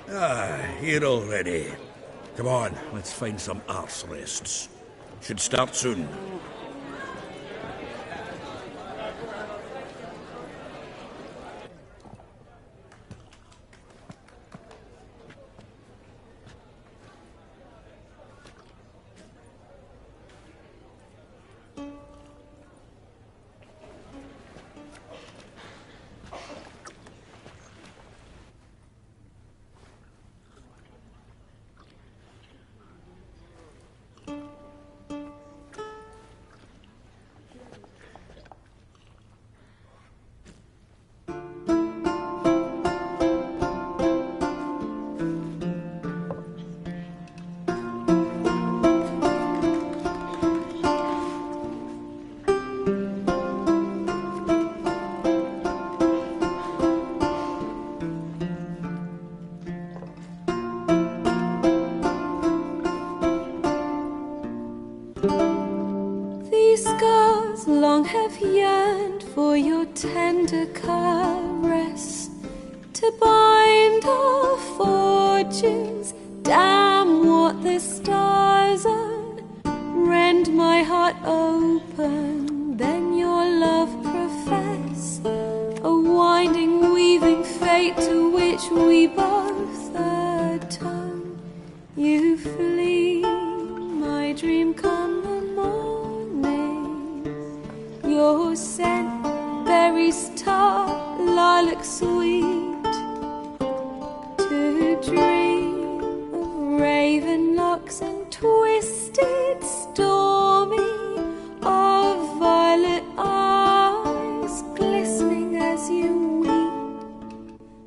Here already. Come on, let's find some arse rests. Should start soon. These scars long have yearned for your tender caress, to bind our fortunes. Damn what the stars are. Rend my heart open, then your love profess, a winding, weaving fate to which we both atone. You flee, my dream come the morning. Your scent, berries tart, lilac sweet, to dream of raven locks and twisted stormy, of violet eyes glistening as you weep.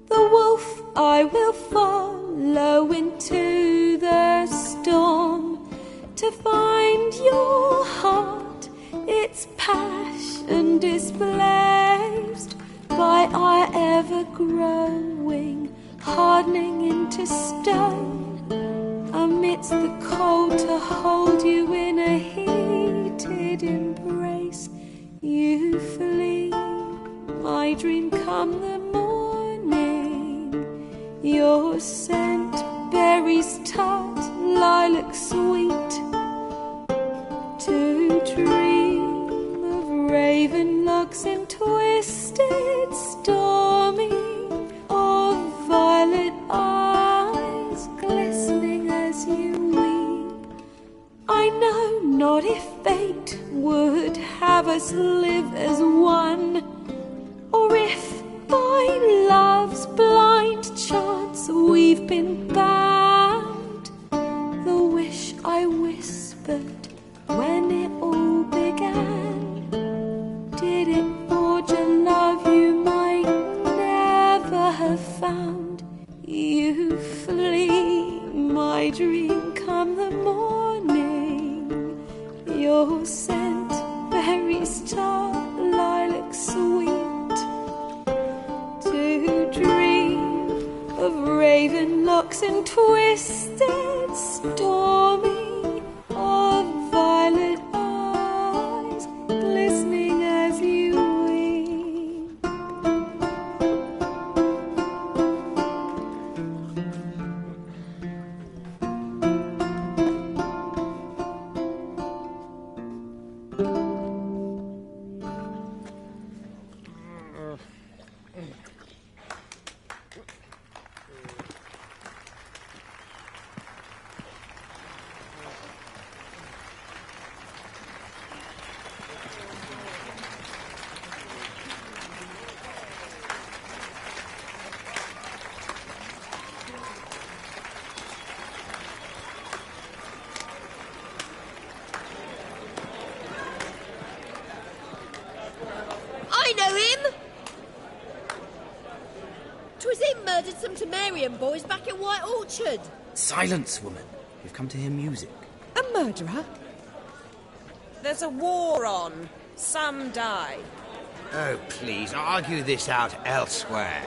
The wolf I will follow into the storm, to find your heart, its passion displaced by our ever-growing, hardening into stone, amidst the cold to hold you in a heated embrace. You flee, my dream come the morning, your scent, berries tart, lilac sweet, to dream of raven locks and twisted stormy, of violet eyes glistening as you weep. I know not if fate would have us live as one, or if by love's blind chance we've been bound. The wish I whispered when it all began, did it forge a love you might never have found? You flee, my dream come the morning, your scent, berries tart, lilac sweet, to dream of raven locks and twisted stormy, of violet eyes glistening as you weep. I know him! 'Twas him murdered some Temerian boys back in White Orchard. Silence, woman. We've come to hear music. A murderer? There's a war on. Some die. Oh, please, argue this out elsewhere.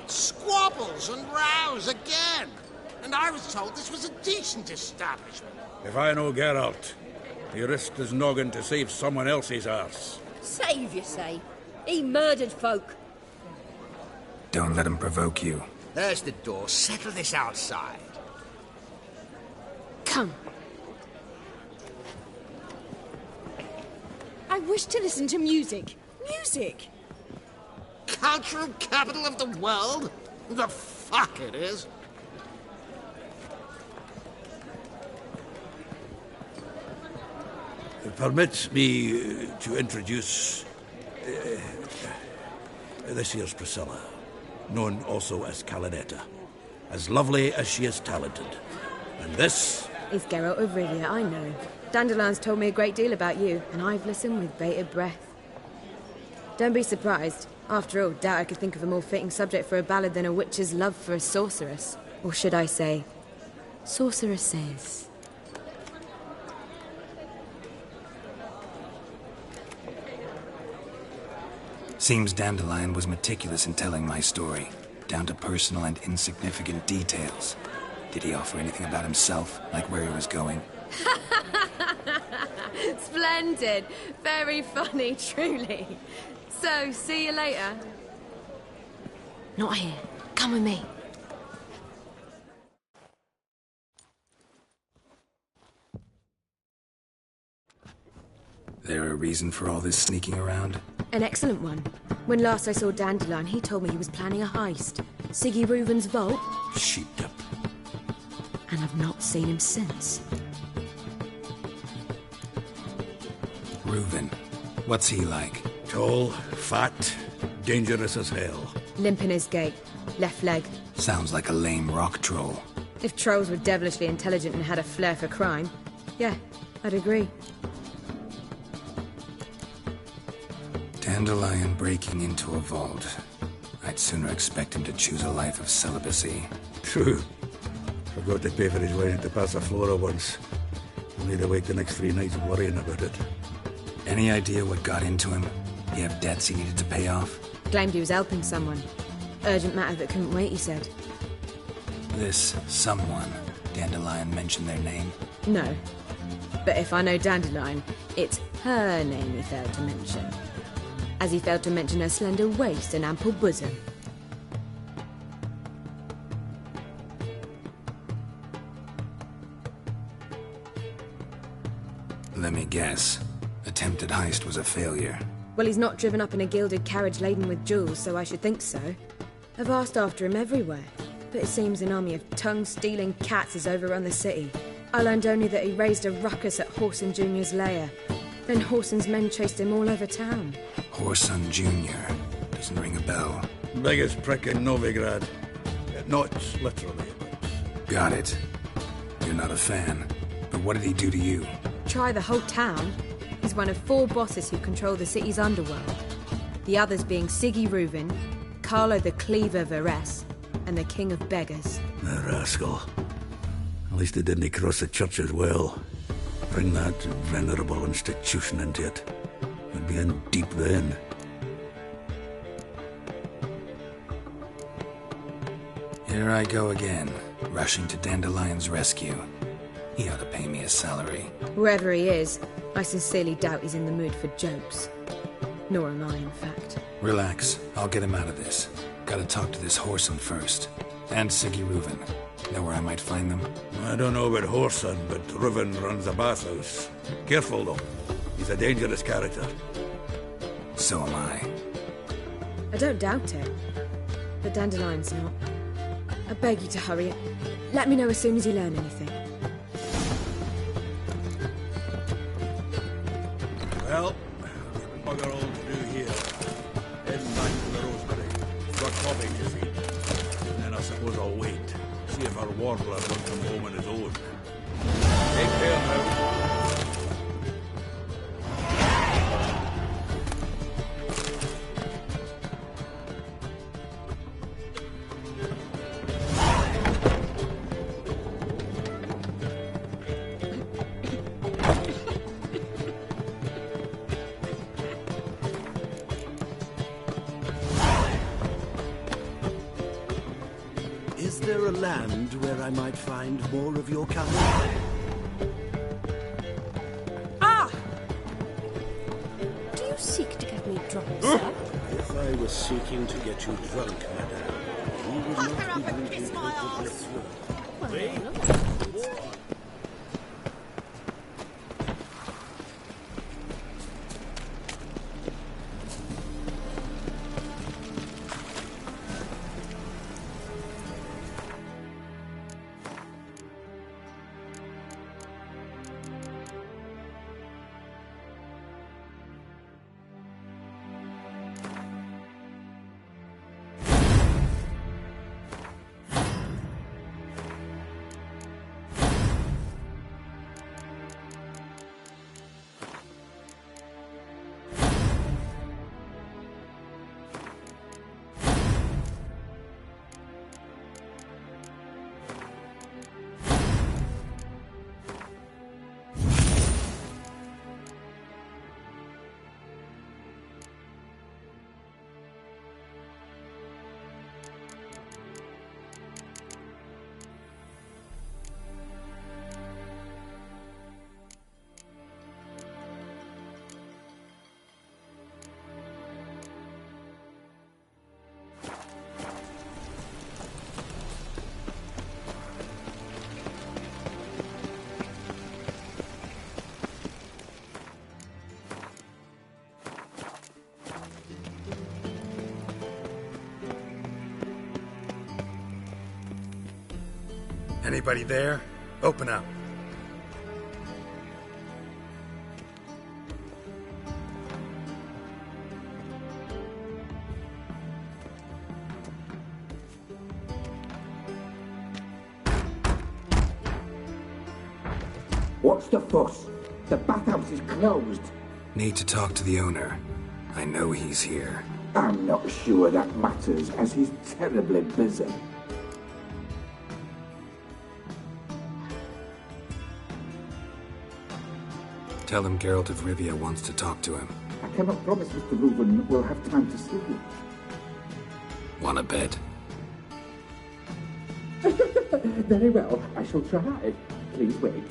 Squabbles and rows again. And I was told this was a decent establishment. If I know Geralt, he risked his noggin to save someone else's arse. Save, you say? He murdered folk. Don't let him provoke you. There's the door. Settle this outside. Come. I wish to listen to music. Music! Cultural capital of the world? The fuck it is. Permit me to introduce this here's Priscilla, known also as Calinetta. As lovely as she is talented. And this... It's Geralt of Rivia, I know. Dandelion's told me a great deal about you, and I've listened with bated breath. Don't be surprised. After all, doubt I could think of a more fitting subject for a ballad than a witch's love for a sorceress. Or should I say, sorceresses. Seems Dandelion was meticulous in telling my story, down to personal and insignificant details. Did he offer anything about himself, like where he was going? Splendid. Very funny, truly. So, see you later. Not here. Come with me. There a reason for all this sneaking around? An excellent one. When last I saw Dandelion, he told me he was planning a heist. Siggy Reuven's vault. sheepdip. And I've not seen him since. Reuven. What's he like? Tall, fat, dangerous as hell. Limp in his gait. Left leg. Sounds like a lame rock troll. If trolls were devilishly intelligent and had a flair for crime, yeah, I'd agree. Dandelion breaking into a vault. I'd sooner expect him to choose a life of celibacy. True. Forgot to pay for his way into Passiflora once. Only to wait the next 3 nights worrying about it. Any idea what got into him? He have debts he needed to pay off? Claimed he was helping someone. Urgent matter that couldn't wait, he said. This someone, Dandelion mentioned their name? No. But if I know Dandelion, it's her name he failed to mention. As he failed to mention her slender waist and ample bosom. Let me guess. Attempted heist was a failure. Well, he's not driven up in a gilded carriage laden with jewels, so I should think so. I've asked after him everywhere, but it seems an army of tongue-stealing cats has overrun the city. I learned only that he raised a ruckus at Whoreson Jr.'s lair. Then Whoreson's men chased him all over town. Whoreson Jr. Doesn't ring a bell. Biggest prick in Novigrad. Not literally, but... Got it. You're not a fan. But what did he do to you? Try the whole town. He's one of 4 bosses who control the city's underworld. The others being Siggy Reuven, Carlo the Cleaver Varese, and the King of Beggars. The rascal. At least he didn't cross the church as well. Bring that venerable institution into it. You'd be in deep then. Here I go again, rushing to Dandelion's rescue. He ought to pay me a salary. Wherever he is, I sincerely doubt he's in the mood for jokes. Nor am I, in fact. Relax, I'll get him out of this. Gotta talk to this Whoreson first. And Siggy Reuven. Know where I might find them? I don't know about Whoreson, but Reuven runs a bathhouse. Careful, though. He's a dangerous character. So am I. I don't doubt it. But Dandelion's not. I beg you to hurry. Let me know as soon as you learn anything. Well, bugger all to do here. Heading back to the Rosemary. Got coffee to feed. And then I suppose I'll wait. See if our warbler won't come home on his own. Take care now. Is there a land where I might find more of your kind? Ah! Do you seek to get me drunk, sir? If I was seeking to get you drunk, madame, you Fuck her up and kiss my ass! Anybody there? Open up. What's the fuss? The bathhouse is closed. Need to talk to the owner. I know he's here. I'm not sure that matters, as he's terribly busy. Tell him Geralt of Rivia wants to talk to him. I cannot promise Mr. Reuven will have time to see you. Wanna bet? Very well, I shall try. Please wait.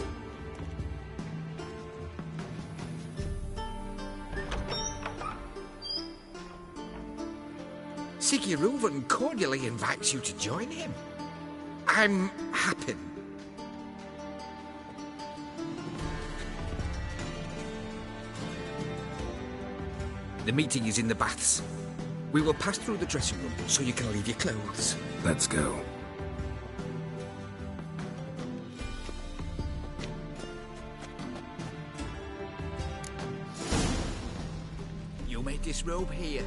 Siggy Reuven cordially invites you to join him. I'm happy. The meeting is in the baths. We will pass through the dressing room so you can leave your clothes. Let's go. You may disrobe here.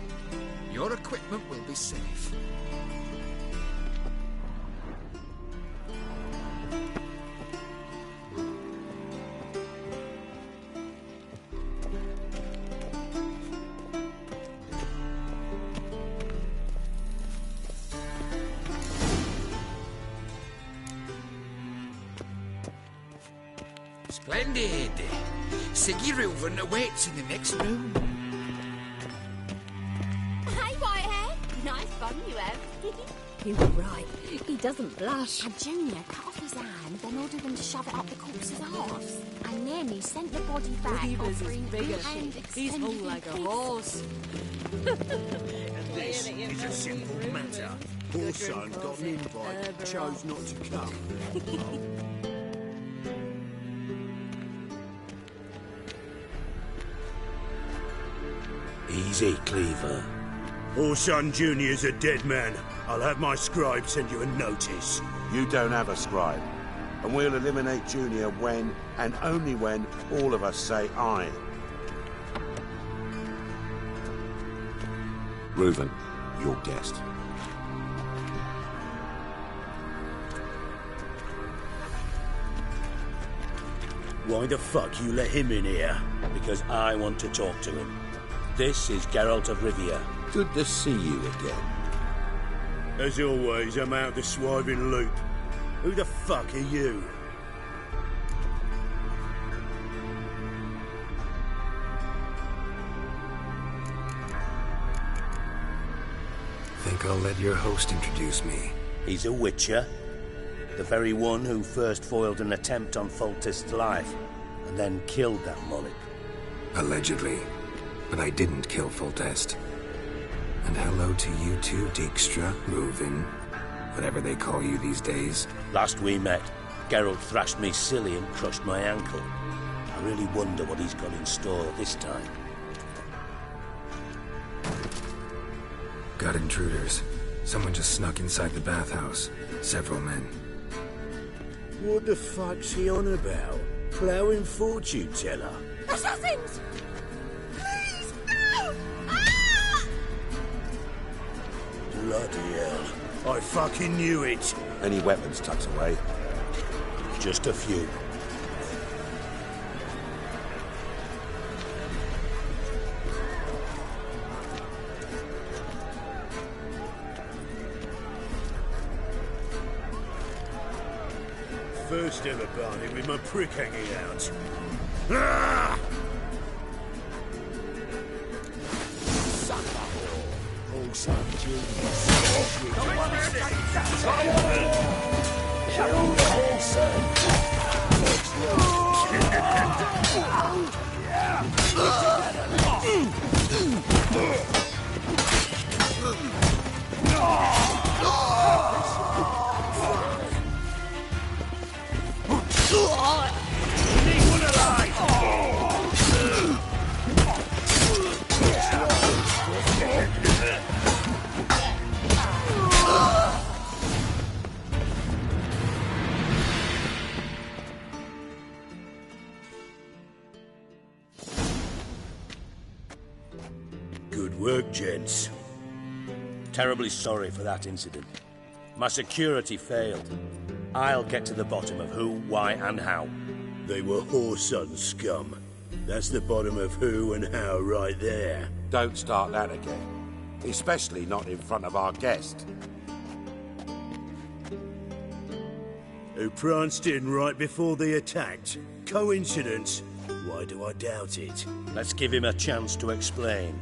Your equipment will be safe. Splendid! Siggy Reuven awaits in the next room. Hey, Whitehead! Nice fun you have. You were right. He doesn't blush. And Junior cut off his hand, then ordered them to shove it up the corpse's arse. And Naomi sent the body back, offering bigger and shit. He's full like a horse. This is a simple matter. Poor son got an invite, chose not to come. Easy, Cleaver. Orson Jr.'s a dead man. I'll have my scribe send you a notice. You don't have a scribe. And we'll eliminate Junior when, and only when, all of us say aye. Reuven, your guest. Why the fuck you let him in here? Because I want to talk to him. This is Geralt of Rivia. Good to see you again. As always, I'm out the swiving loop. Who the fuck are you? Think I'll let your host introduce me. He's a witcher. The very one who first foiled an attempt on Foltest's life, and then killed that Moloch. Allegedly. But I didn't kill Foltest. And hello to you too, Dijkstra, Reuven. Whatever they call you these days. Last we met, Geralt thrashed me silly and crushed my ankle. I really wonder what he's got in store this time. Got intruders. Someone just snuck inside the bathhouse. Several men. What the fuck's he on about? Ploughing fortune teller? Assassins! Please, no! Ah! Bloody hell. I fucking knew it. Any weapons tucked away? Just a few. First ever barney with my prick hanging out. Ah! Good work, gents. Terribly sorry for that incident. My security failed. I'll get to the bottom of who, why, and how. They were Whoreson scum. That's the bottom of who and how right there. Don't start that again. Especially not in front of our guest. Who pranced in right before they attacked. Coincidence? Why do I doubt it? Let's give him a chance to explain.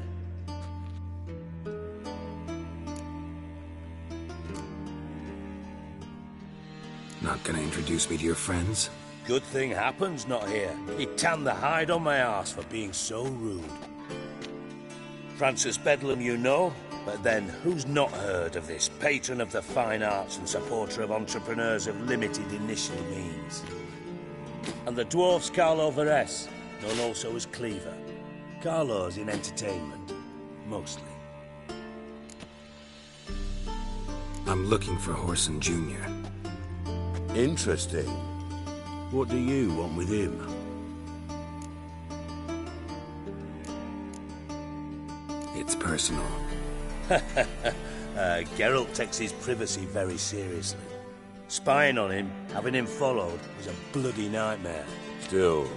Not gonna introduce me to your friends? Good thing Happen's not here. He tanned the hide on my arse for being so rude. Francis Bedlam you know, but then who's not heard of this patron of the fine arts and supporter of entrepreneurs of limited initial means? And the dwarf's Carlo Veres, known also as Cleaver. Carlo's in entertainment, mostly. I'm looking for Whoreson Jr. Interesting. What do you want with him? It's personal. Geralt takes his privacy very seriously. Spying on him, having him followed, was a bloody nightmare. Still,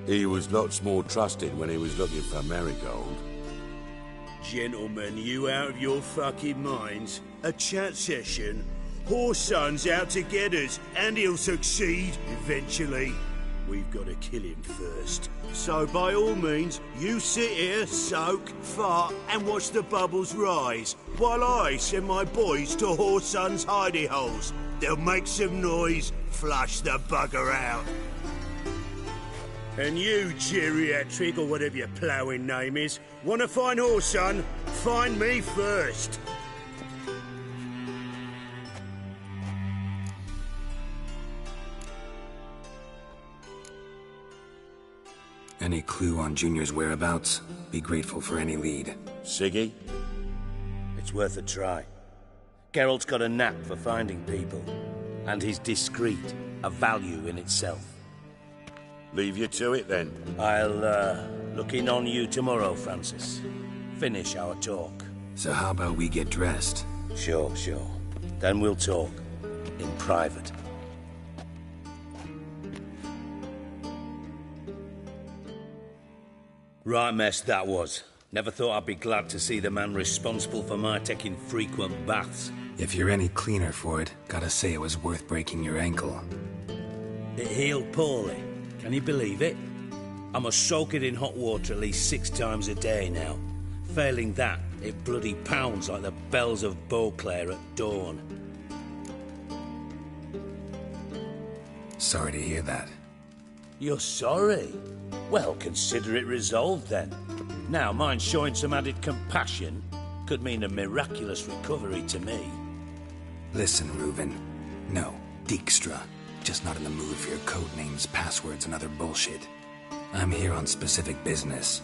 he was lots more trusted when he was looking for Marigold. Gentlemen, you out of your fucking minds? A chat session? Whoreson's out to get us, and he'll succeed eventually. We've got to kill him first. So by all means, you sit here, soak, fart, and watch the bubbles rise, while I send my boys to Whoreson's hidey holes. They'll make some noise, flush the bugger out. And you, geriatric, or whatever your ploughing name is, want to find Whoreson? Find me first. Any clue on Junior's whereabouts? Be grateful for any lead. Siggy? It's worth a try. Geralt's got a knack for finding people. And he's discreet, a value in itself. Leave you to it, then. I'll, look in on you tomorrow, Francis. Finish our talk. So how about we get dressed? Sure. Then we'll talk. In private. Right mess that was. Never thought I'd be glad to see the man responsible for my taking frequent baths. If you're any cleaner for it, gotta say it was worth breaking your ankle. It healed poorly. Can you believe it? I must soak it in hot water at least 6 times a day now. Failing that, it bloody pounds like the bells of Beauclair at dawn. Sorry to hear that. You're sorry? Well, consider it resolved then. Now, mind showing some added compassion could mean a miraculous recovery to me. Listen, Reuven. No, Dijkstra. Just not in the mood for your code names, passwords, and other bullshit. I'm here on specific business.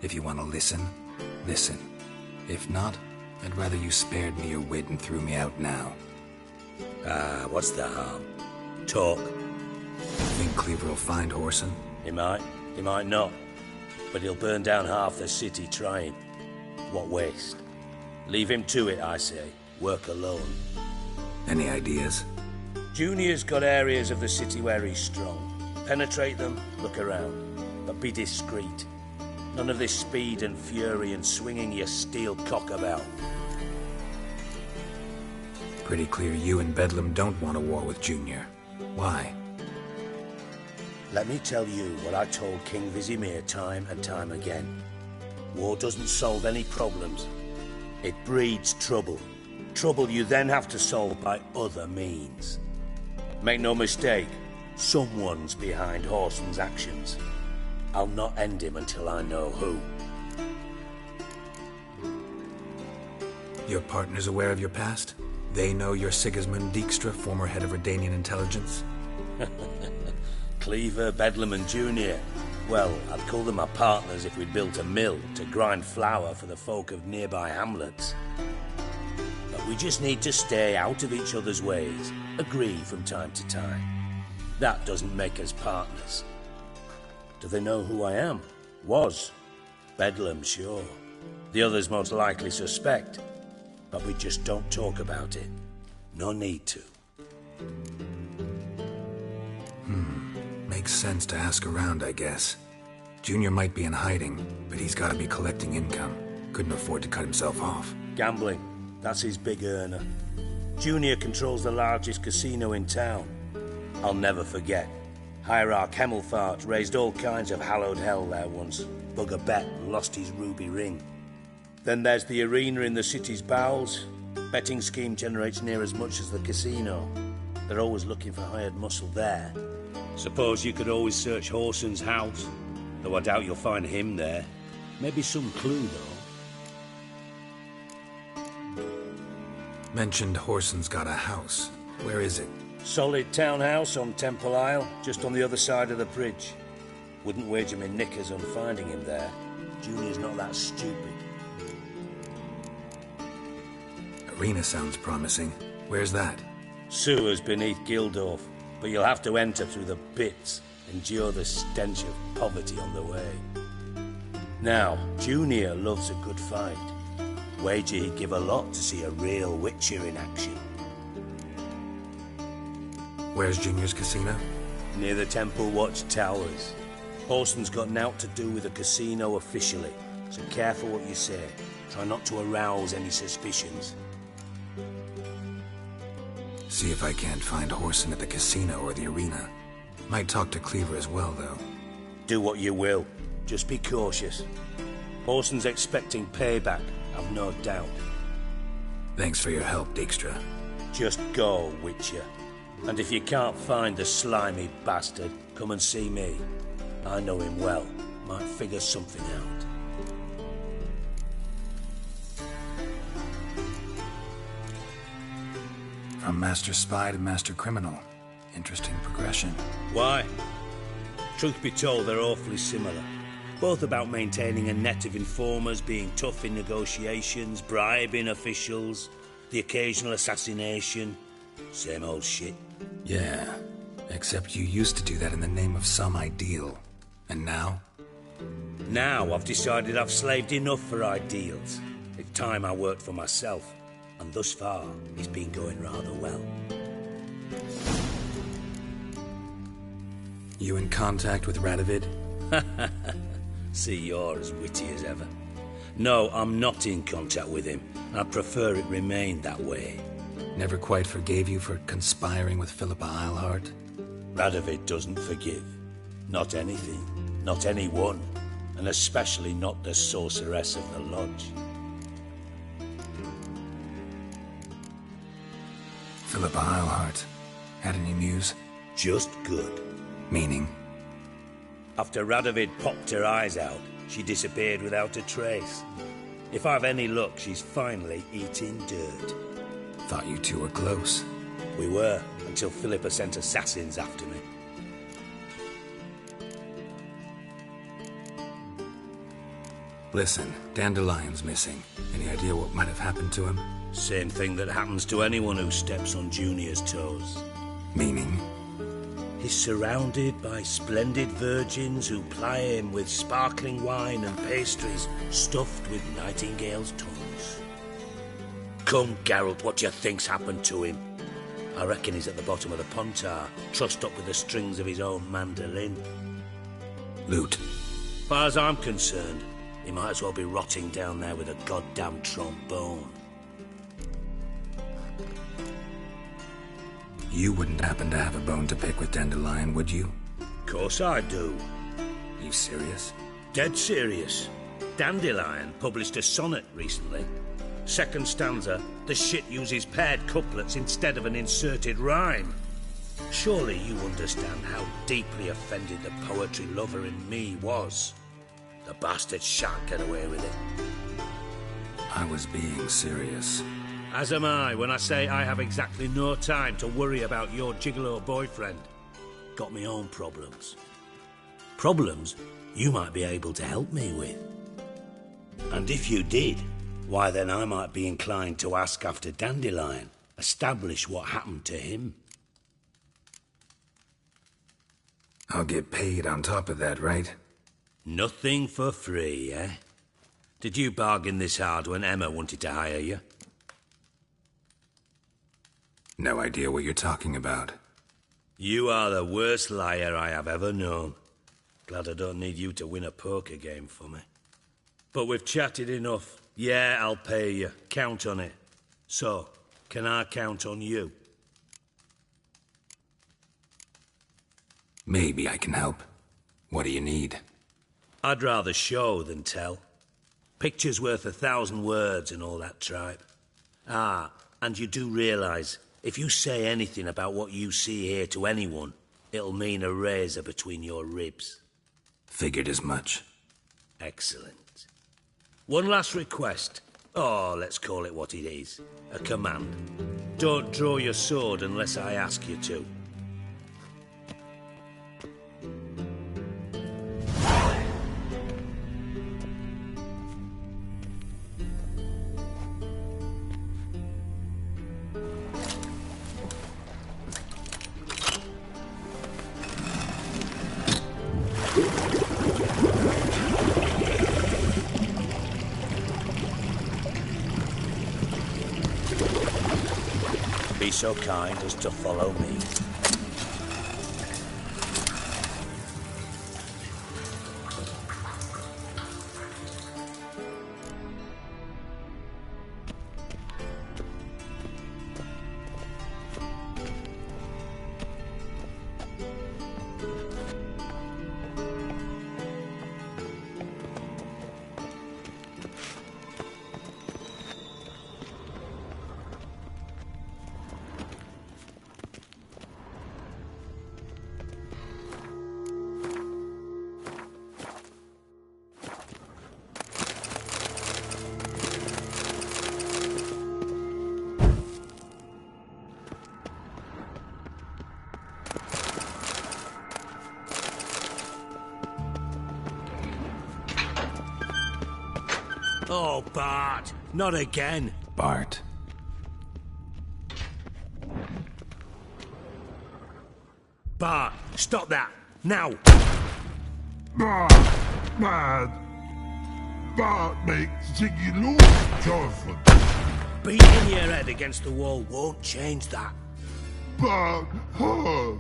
If you want to listen, listen. If not, I'd rather you spared me your wit and threw me out now. What's the harm? Talk. Think Cleaver will find Whoreson? He might not. But he'll burn down half the city trying. What waste? Leave him to it, I say. Work alone. Any ideas? Junior's got areas of the city where he's strong. Penetrate them, look around. But be discreet. None of this speed and fury and swinging your steel cock about. Pretty clear you and Bedlam don't want a war with Junior. Why? Let me tell you what I told King Vizimir time and time again. War doesn't solve any problems. It breeds trouble. Trouble you then have to solve by other means. Make no mistake, someone's behind Whoreson's actions. I'll not end him until I know who. Your partner's aware of your past? They know you're Sigismund Dijkstra, former head of Redanian intelligence? Cleaver, Bedlam and Junior. Well, I'd call them my partners if we'd built a mill to grind flour for the folk of nearby hamlets. But we just need to stay out of each other's ways, agree from time to time. That doesn't make us partners. Do they know who I am? Was. Bedlam, sure. The others most likely suspect. But we just don't talk about it. No need to. Makes sense to ask around, I guess. Junior might be in hiding, but he's gotta be collecting income. Couldn't afford to cut himself off. Gambling. That's his big earner. Junior controls the largest casino in town. I'll never forget. Hierarch Hemmelfart raised all kinds of hallowed hell there once. Bug a bet and lost his ruby ring. Then there's the arena in the city's bowels. Betting scheme generates near as much as the casino. They're always looking for hired muscle there. Suppose you could always search Whoreson's house, though I doubt you'll find him there. Maybe some clue, though. Mentioned Whoreson's got a house. Where is it? Solid townhouse on Temple Isle, just on the other side of the bridge. Wouldn't wager me knickers on finding him there. Junior's not that stupid. Arena sounds promising. Where's that? Sewers beneath Gildorf, but you'll have to enter through the pits, endure the stench of poverty on the way. Now, Junior loves a good fight. Wager he'd give a lot to see a real Witcher in action. Where's Junior's casino? Near the Temple Watch Towers. Whoreson's got naught to do with the casino officially, so careful what you say. Try not to arouse any suspicions. See if I can't find Whoreson at the casino or the arena. Might talk to Cleaver as well, though. Do what you will. Just be cautious. Whoreson's expecting payback, I've no doubt. Thanks for your help, Dijkstra. Just go, Witcher. And if you can't find the slimy bastard, come and see me. I know him well. Might figure something out. From Master Spy to Master Criminal. Interesting progression. Why? Truth be told, they're awfully similar. Both about maintaining a net of informers, being tough in negotiations, bribing officials, the occasional assassination. Same old shit. Yeah, except you used to do that in the name of some ideal. And now? Now I've decided I've slaved enough for ideals. It's time I worked for myself. And thus far, it's been going rather well. You in contact with Radovid? See, you're as witty as ever. No, I'm not in contact with him. I'd prefer it remained that way. Never quite forgave you for conspiring with Philippa Eilhart? Radovid doesn't forgive. Not anything. Not anyone. And especially not the sorceress of the Lodge. Philippa Eilhart. Had any news? Just good. Meaning? After Radovid popped her eyes out, she disappeared without a trace. If I've any luck, she's finally eating dirt. Thought you two were close. We were, until Philippa sent assassins after me. Listen, Dandelion's missing. Any idea what might have happened to him? Same thing that happens to anyone who steps on Junior's toes. Meaning? He's surrounded by splendid virgins who ply him with sparkling wine and pastries stuffed with nightingales' tongues. Come, Geralt, what do you think's happened to him? I reckon he's at the bottom of the Pontar, trussed up with the strings of his own mandolin. Loot. As far as I'm concerned, he might as well be rotting down there with a goddamn trombone. You wouldn't happen to have a bone to pick with Dandelion, would you? Course I do. You serious? Dead serious. Dandelion published a sonnet recently. Second stanza, the shit uses paired couplets instead of an inserted rhyme. Surely you understand how deeply offended the poetry lover in me was. The bastard shan't get away with it. I was being serious. As am I when I say I have exactly no time to worry about your gigolo boyfriend. Got me own problems. Problems you might be able to help me with. And if you did, why then I might be inclined to ask after Dandelion, establish what happened to him. I'll get paid on top of that, right? Nothing for free, eh? Did you bargain this hard when Emma wanted to hire you? No idea what you're talking about. You are the worst liar I have ever known. Glad I don't need you to win a poker game for me. But we've chatted enough. Yeah, I'll pay you. Count on it. So, can I count on you? Maybe I can help. What do you need? I'd rather show than tell. Picture's worth 1,000 words and all that tripe. Ah, and you do realise, if you say anything about what you see here to anyone, it'll mean a razor between your ribs. Figured as much. Excellent. One last request. Oh, let's call it what it is. A command. Don't draw your sword unless I ask you to. Be so kind as to follow me. Oh, Bart! Not again! Bart. Bart, stop that! Now! Bart! Mad! Bart makes Ziggy lose joyful. Beating your head against the wall won't change that. Bart hurt.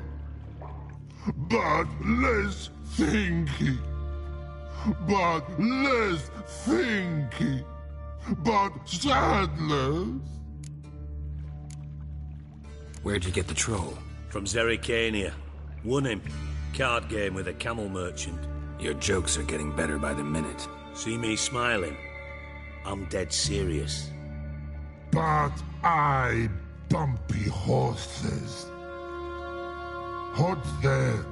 Bart less thinky. But less thinky, but sadless. Where'd you get the troll? From Zerrikania. Won him. Card game with a camel merchant. Your jokes are getting better by the minute. See me smiling? I'm dead serious. But I bumpy horses. Hot there.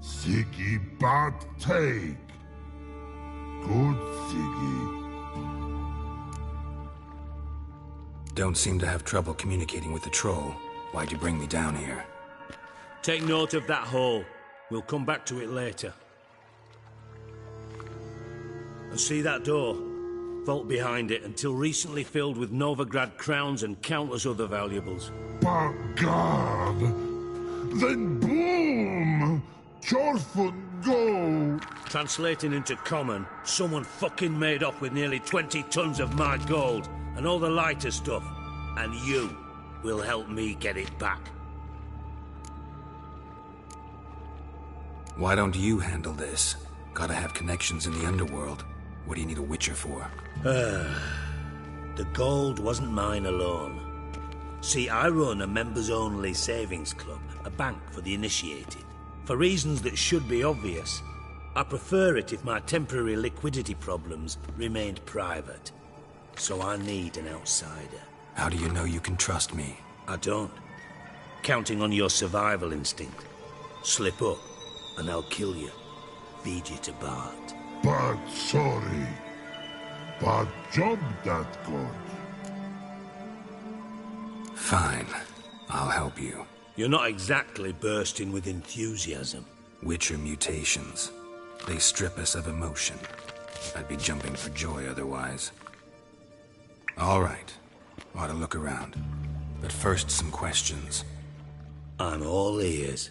Ziggy Bart take. Good Ziggy. Don't seem to have trouble communicating with the troll. Why'd you bring me down here? Take note of that hole. We'll come back to it later. And see that door? Vault behind it, until recently filled with Novigrad crowns and countless other valuables. By God! Then boom! Chorfun go! Translating into common, someone fucking made off with nearly 20 tons of my gold, and all the lighter stuff. And you will help me get it back. Why don't you handle this? Gotta have connections in the underworld. What do you need a Witcher for? The gold wasn't mine alone. See, I run a members-only savings club, a bank for the initiated. For reasons that should be obvious, I prefer it if my temporary liquidity problems remained private. So I need an outsider. How do you know you can trust me? I don't. Counting on your survival instinct. Slip up, and I'll kill you. Feed you to Bart. But sorry. But job that good. Fine. I'll help you. You're not exactly bursting with enthusiasm. Witcher mutations. They strip us of emotion. I'd be jumping for joy otherwise. All right. Ought to look around. But first, some questions. I'm all ears.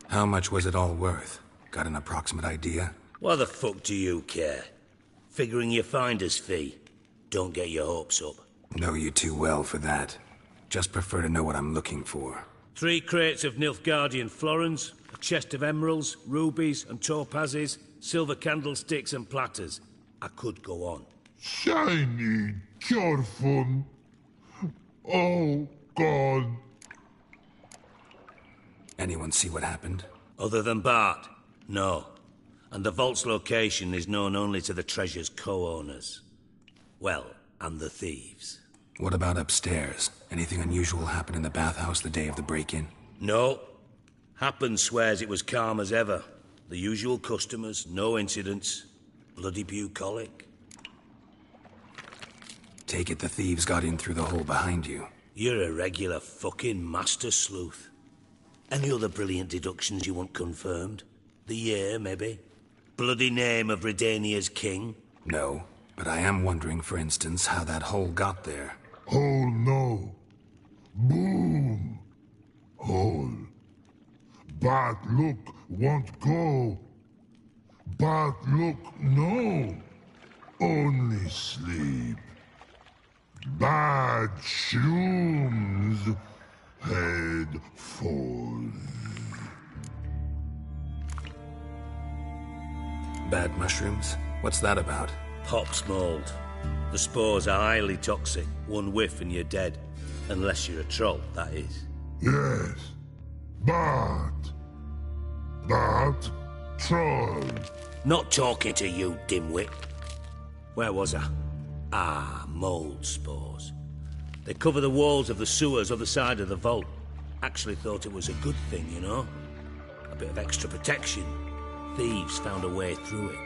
How much was it all worth? Got an approximate idea? Why the fuck do you care? Figuring your finder's fee. Don't get your hopes up. Know you too well for that. Just prefer to know what I'm looking for. 3 crates of Nilfgaardian florins, a chest of emeralds, rubies and topazes, silver candlesticks and platters. I could go on. Shiny Chorfun. Oh, God. Anyone see what happened? Other than Bart? No. And the vault's location is known only to the treasure's co-owners. Well, and the thieves. What about upstairs? Anything unusual happen in the bathhouse the day of the break-in? No. Happen swears it was calm as ever. The usual customers, no incidents. Bloody bucolic. Take it the thieves got in through the hole behind you. You're a regular fucking master sleuth. Any other brilliant deductions you want confirmed? The year, maybe? Bloody name of Redania's king? No, but I am wondering, for instance, how that hole got there. Hole no. Boom. Hole. Bad look won't go. Bad look no. Only sleep. Bad shrooms. Head falls. Bad mushrooms? What's that about? Pop's mold. The spores are highly toxic. One whiff and you're dead. Unless you're a troll, that is. Yes. Bad. Bad troll. Not talking to you, dimwit. Where was I? Ah, mold spores. They cover the walls of the sewers other side of the vault. Actually thought it was a good thing, you know? A bit of extra protection. Thieves found a way through it.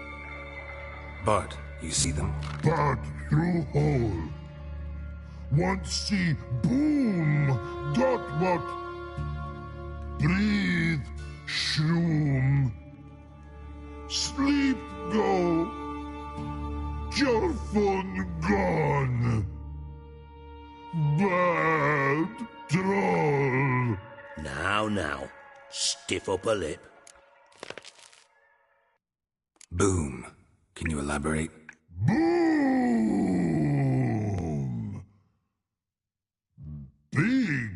Bart, you see them? Bad through hole. Want see boom. Got what? Breathe. Shroom. Sleep go. Chorfun gone. Bad troll. Now. Stiff up a lip. Boom. Can you elaborate? Boom. Big.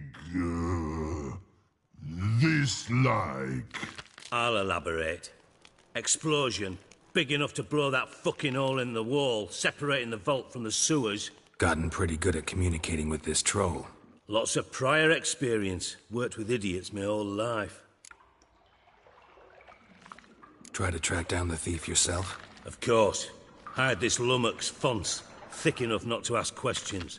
This like. I'll elaborate. Explosion. Big enough to blow that fucking hole in the wall, separating the vault from the sewers. Gotten pretty good at communicating with this troll. Lots of prior experience. Worked with idiots my whole life. Try to track down the thief yourself? Of course. Hired this lummox Fons, thick enough not to ask questions.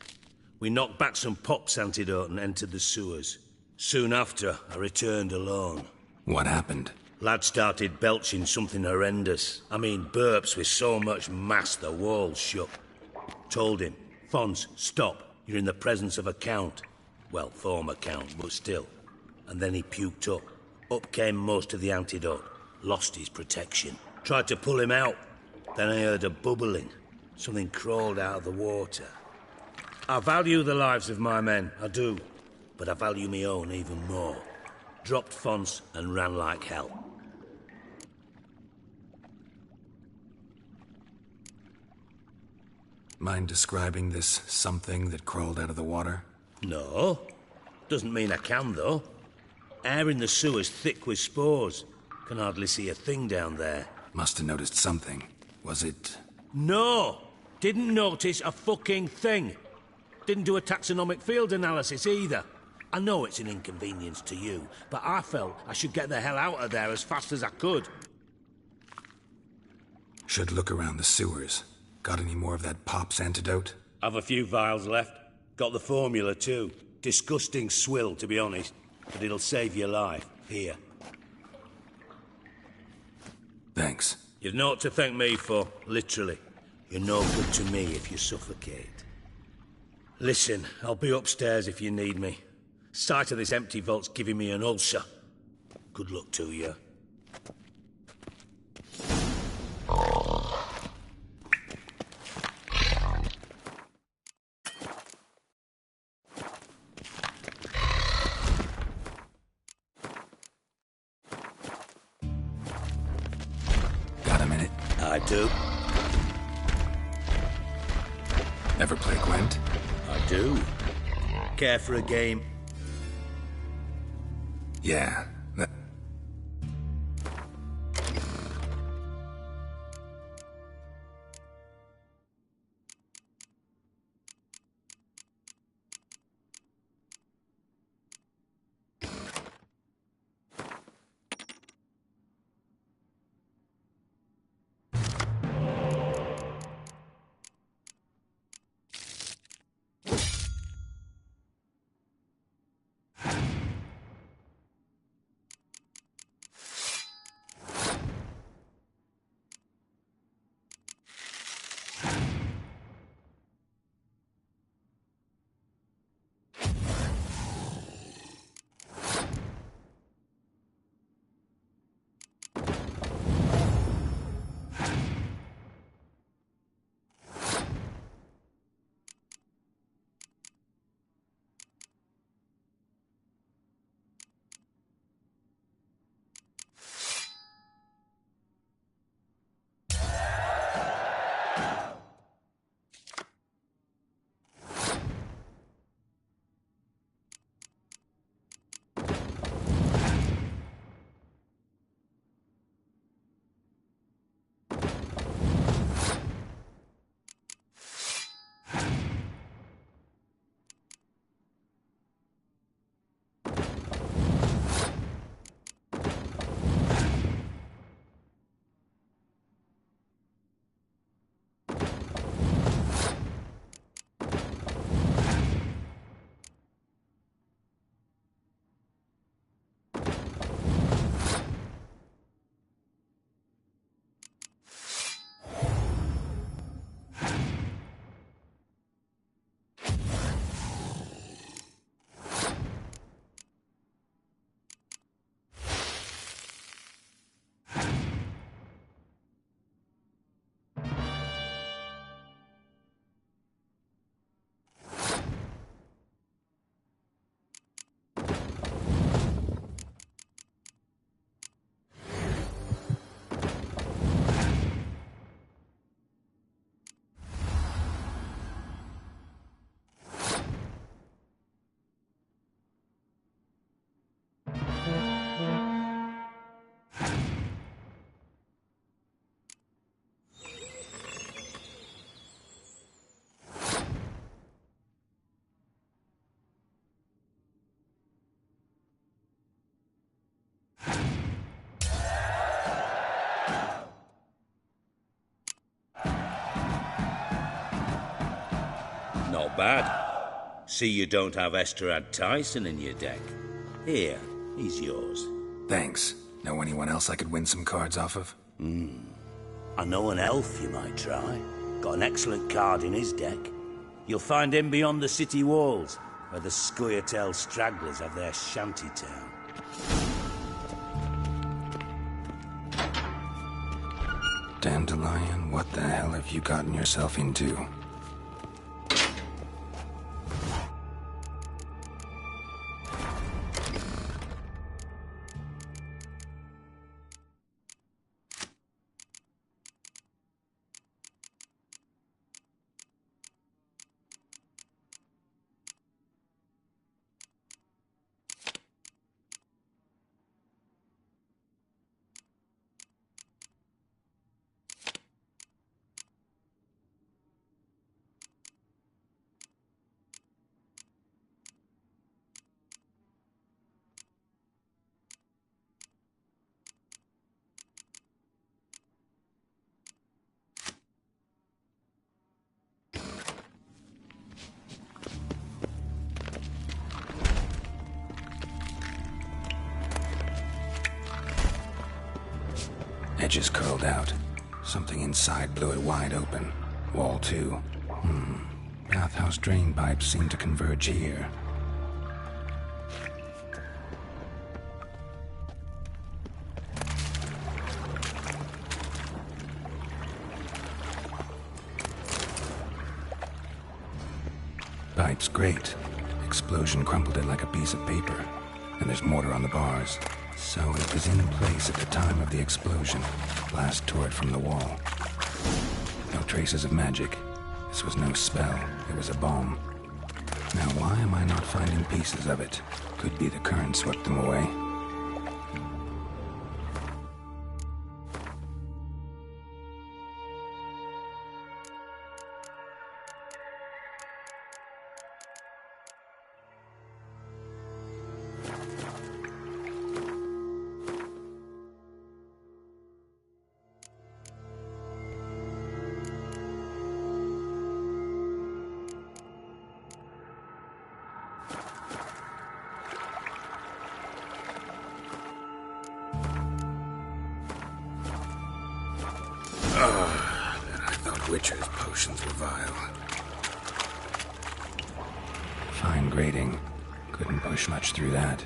We knocked back some Pop's antidote and entered the sewers. Soon after, I returned alone. What happened? Lad started belching something horrendous. I mean, burps with so much mass the walls shook. Told him, Fons, stop. You're in the presence of a count. Well, former count, but still. And then he puked up. Up came most of the antidote. Lost his protection. Tried to pull him out. Then I heard a bubbling. Something crawled out of the water. I value the lives of my men, I do. But I value my own even more. Dropped Fons and ran like hell. Mind describing this something that crawled out of the water? No. Doesn't mean I can, though. Air in the sewer's thick with spores. Can hardly see a thing down there. Must have noticed something. Was it... No! Didn't notice a fucking thing. Didn't do a taxonomic field analysis either. I know it's an inconvenience to you, but I felt I should get the hell out of there as fast as I could. Should look around the sewers. Got any more of that Pop's antidote? I've a few vials left. Got the formula too. Disgusting swill, to be honest. But it'll save your life. Here. Thanks. You've naught to thank me for, literally. You're no good to me if you suffocate. Listen, I'll be upstairs if you need me. Sight of this empty vault's giving me an ulcer. Good luck to you. Got a minute? I do. Ever play Gwent? I do. Care for a game? Yeah. Not bad. See you don't have Esterad Tyson in your deck. Here, he's yours. Thanks. Know anyone else I could win some cards off of? I know an elf you might try. Got an excellent card in his deck. You'll find him beyond the city walls, where the Scoia'tael stragglers have their shanty town. Dandelion, what the hell have you gotten yourself into? Edges curled out. Something inside blew it wide open. Wall 2. Bathhouse drain pipes seem to converge here. Pipe's great. Explosion crumpled it like a piece of paper. And there's mortar on the bars. So it was in place at the time of the explosion. Blast tore it from the wall. No traces of magic. This was no spell. It was a bomb. Now why am I not finding pieces of it? Could be the current swept them away. Witcher's potions were vile. Fine grating. Couldn't push much through that.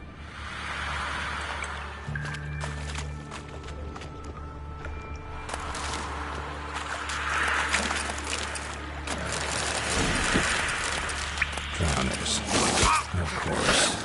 Drowners. Of course.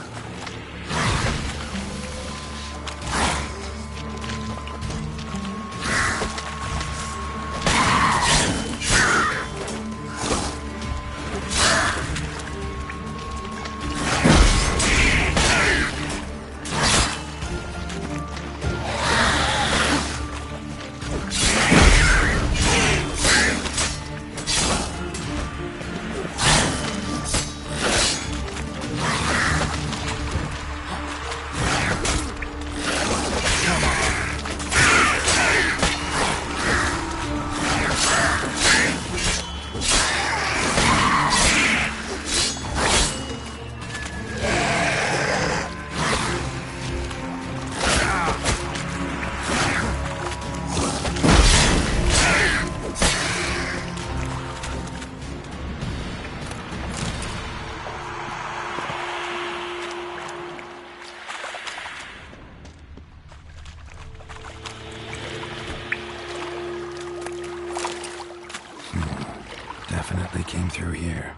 Definitely came through here.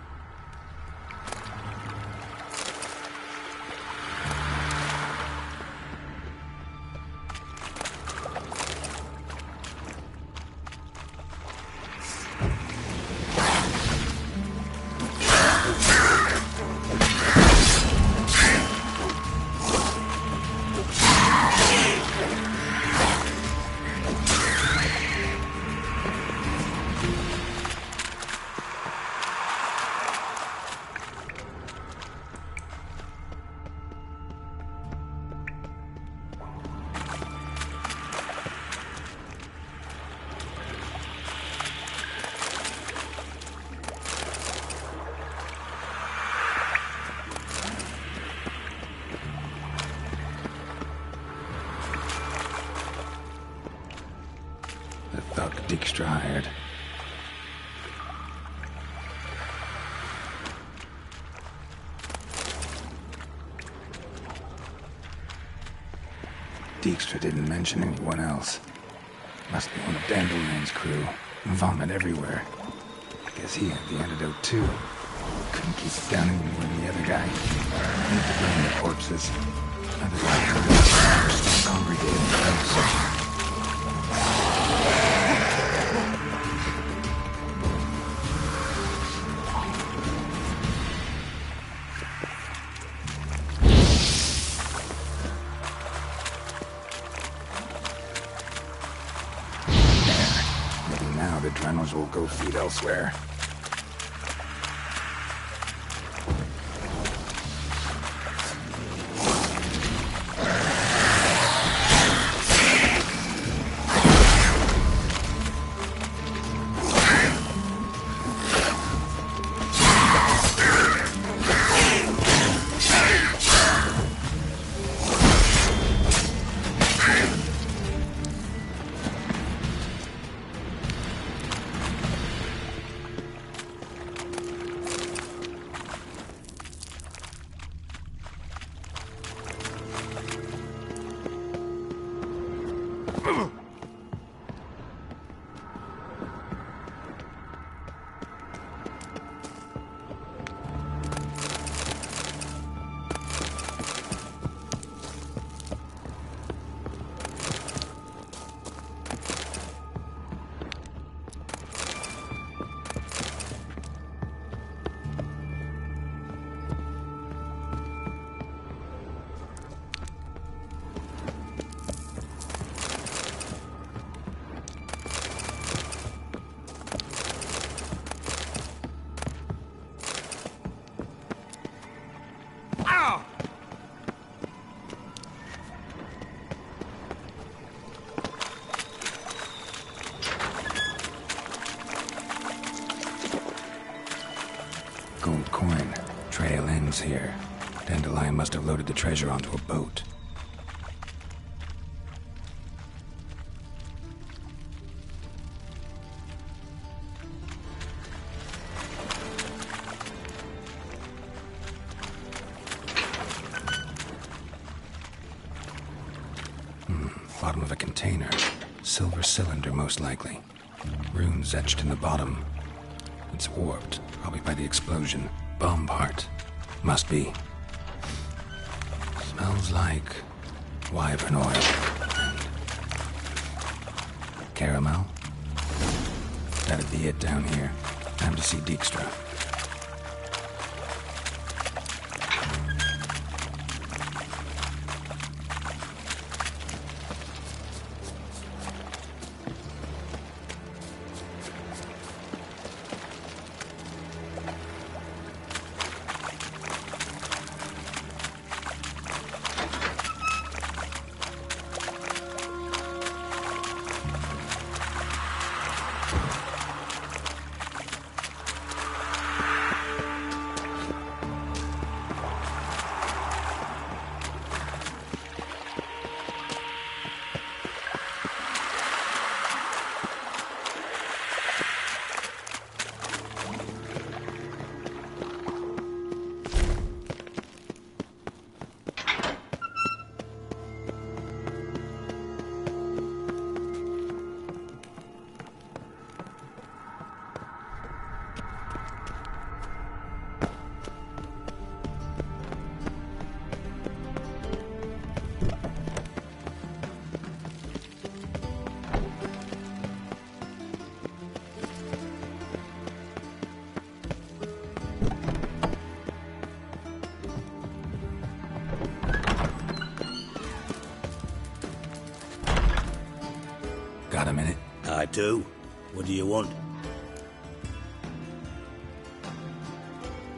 The thug Dijkstra hired. Dijkstra didn't mention anyone else. Must be one of Dandelion's crew. Vomit everywhere. I guess he had the antidote too. Couldn't keep it down any more than the other guy. Need to burn the corpses. Otherwise, they'll still congregate in the house. Will go feed elsewhere. Gold coin. Trail ends here. Dandelion must have loaded the treasure onto a boat. Bottom of a container. Silver cylinder, most likely. Runes etched in the bottom. It's warped, probably by the explosion. Bomb part. Must be. Smells like wyvern oil and caramel. That'd be it down here. Time to see Dijkstra. Got a minute? I do. What do you want?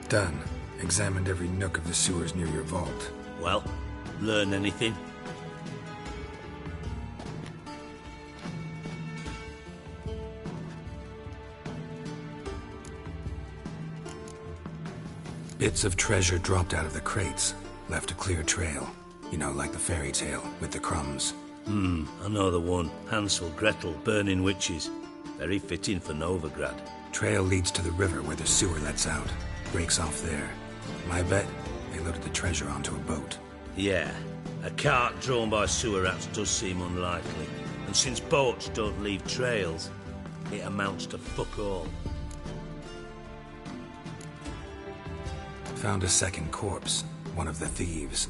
Done. Examined every nook of the sewers near your vault. Well, learn anything? Bits of treasure dropped out of the crates. Left a clear trail. You know, like the fairy tale, with the crumbs. I know the one. Hansel, Gretel, burning witches. Very fitting for Novigrad. Trail leads to the river where the sewer lets out. Breaks off there. My bet, they loaded the treasure onto a boat. Yeah, A cart drawn by sewer rats does seem unlikely, and since boats don't leave trails, it amounts to fuck all. Found a second corpse, one of the thieves.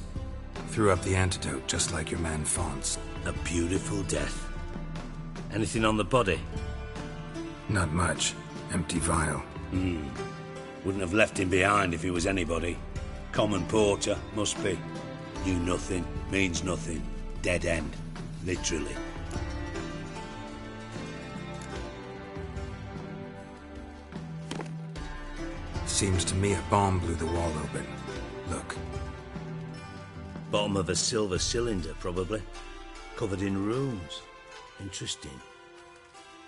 Threw up the antidote just like your man Fonts. A beautiful death. Anything on the body? Not much. Empty vial. Wouldn't have left him behind if he was anybody. Common porter, must be. Knew nothing, means nothing. Dead end. Literally. Seems to me a bomb blew the wall open. Look. Bottom of a silver cylinder, probably. Covered in runes. Interesting.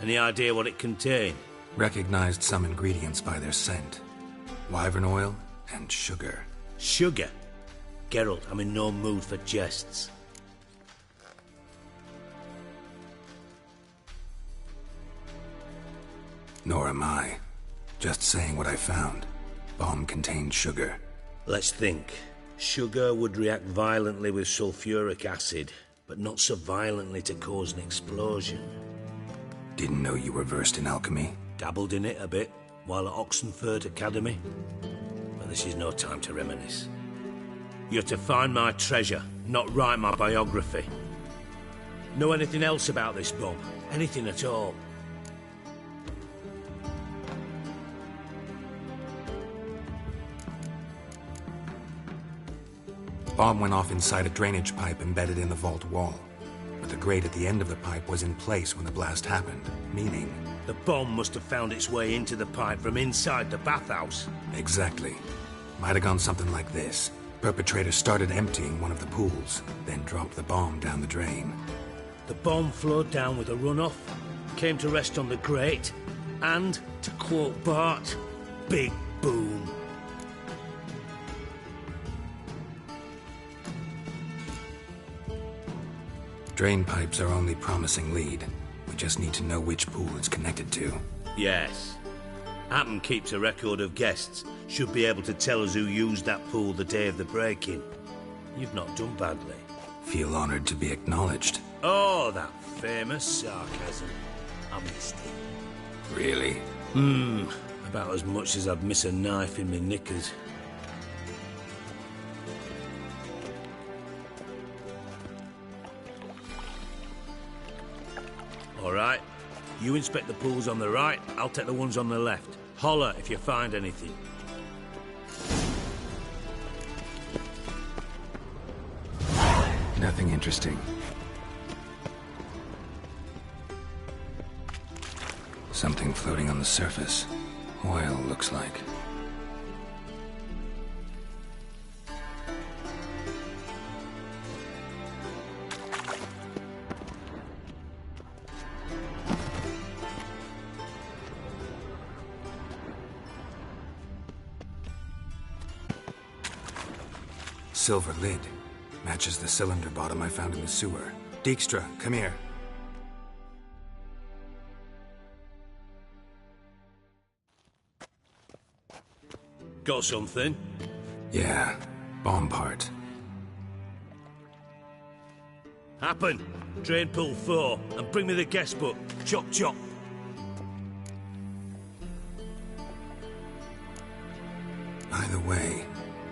Any idea what it contained? Recognized some ingredients by their scent. Wyvern oil and sugar. Sugar? Geralt, I'm in no mood for jests. Nor am I. Just saying what I found. Bomb contained sugar. Let's think. Sugar would react violently with sulfuric acid, but not so violently to cause an explosion. Didn't know you were versed in alchemy. Dabbled in it a bit, while at Oxenford Academy. But this is no time to reminisce. You're to find my treasure, not write my biography. Know anything else about this bomb? Anything at all? Bomb went off inside a drainage pipe embedded in the vault wall. But the grate at the end of the pipe was in place when the blast happened, meaning... The bomb must have found its way into the pipe from inside the bathhouse. Exactly. Might have gone something like this. Perpetrator started emptying one of the pools, then dropped the bomb down the drain. The bomb flowed down with a runoff, came to rest on the grate, and, to quote Bart, big boom. Drain pipes are only promising lead. We just need to know which pool it's connected to. Yes. Hammond keeps a record of guests. Should be able to tell us who used that pool the day of the break-in. You've not done badly. Feel honored to be acknowledged. Oh, that famous sarcasm. I missed it. Really? About as much as I'd miss a knife in my knickers. All right. You inspect the pools on the right, I'll take the ones on the left. Holler if you find anything. Nothing interesting. Something floating on the surface. Oil, looks like. Silver lid. Matches the cylinder bottom I found in the sewer. Dijkstra, come here. Got something? Yeah, bomb part. Happen. Drain pool 4, and bring me the guest book. Chop chop. By the way,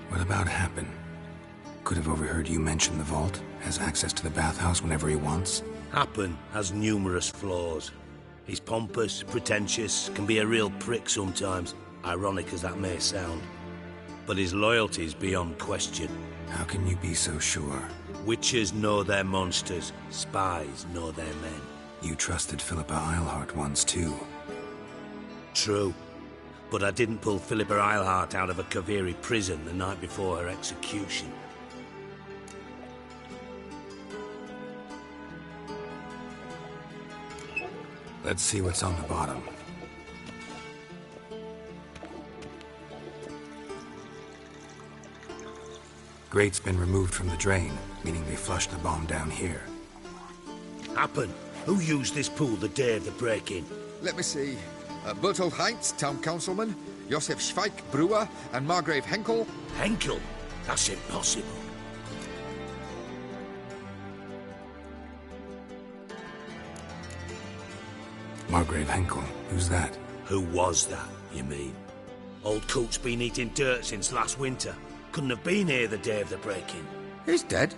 what about Happen? Could have overheard you mention the vault. Has access to the bathhouse whenever he wants. Happen has numerous flaws. He's pompous, pretentious, can be a real prick sometimes, ironic as that may sound. But his loyalty's beyond question. How can you be so sure? Witches know their monsters, spies know their men. You trusted Philippa Eilhart once too. True. But I didn't pull Philippa Eilhart out of a Kaviri prison the night before her execution. Let's see what's on the bottom. Grate's been removed from the drain, meaning they flushed the bomb down here. Happen. Who used this pool the day of the break-in? Let me see. Bertolt Heinz, town councilman, Josef Schweik, brewer, and Margrave Henkel. Henkel? That's impossible. Margrave Henkel. Who's that? Who was that, you mean? Old Coot's been eating dirt since last winter. Couldn't have been here the day of the break-in. He's dead?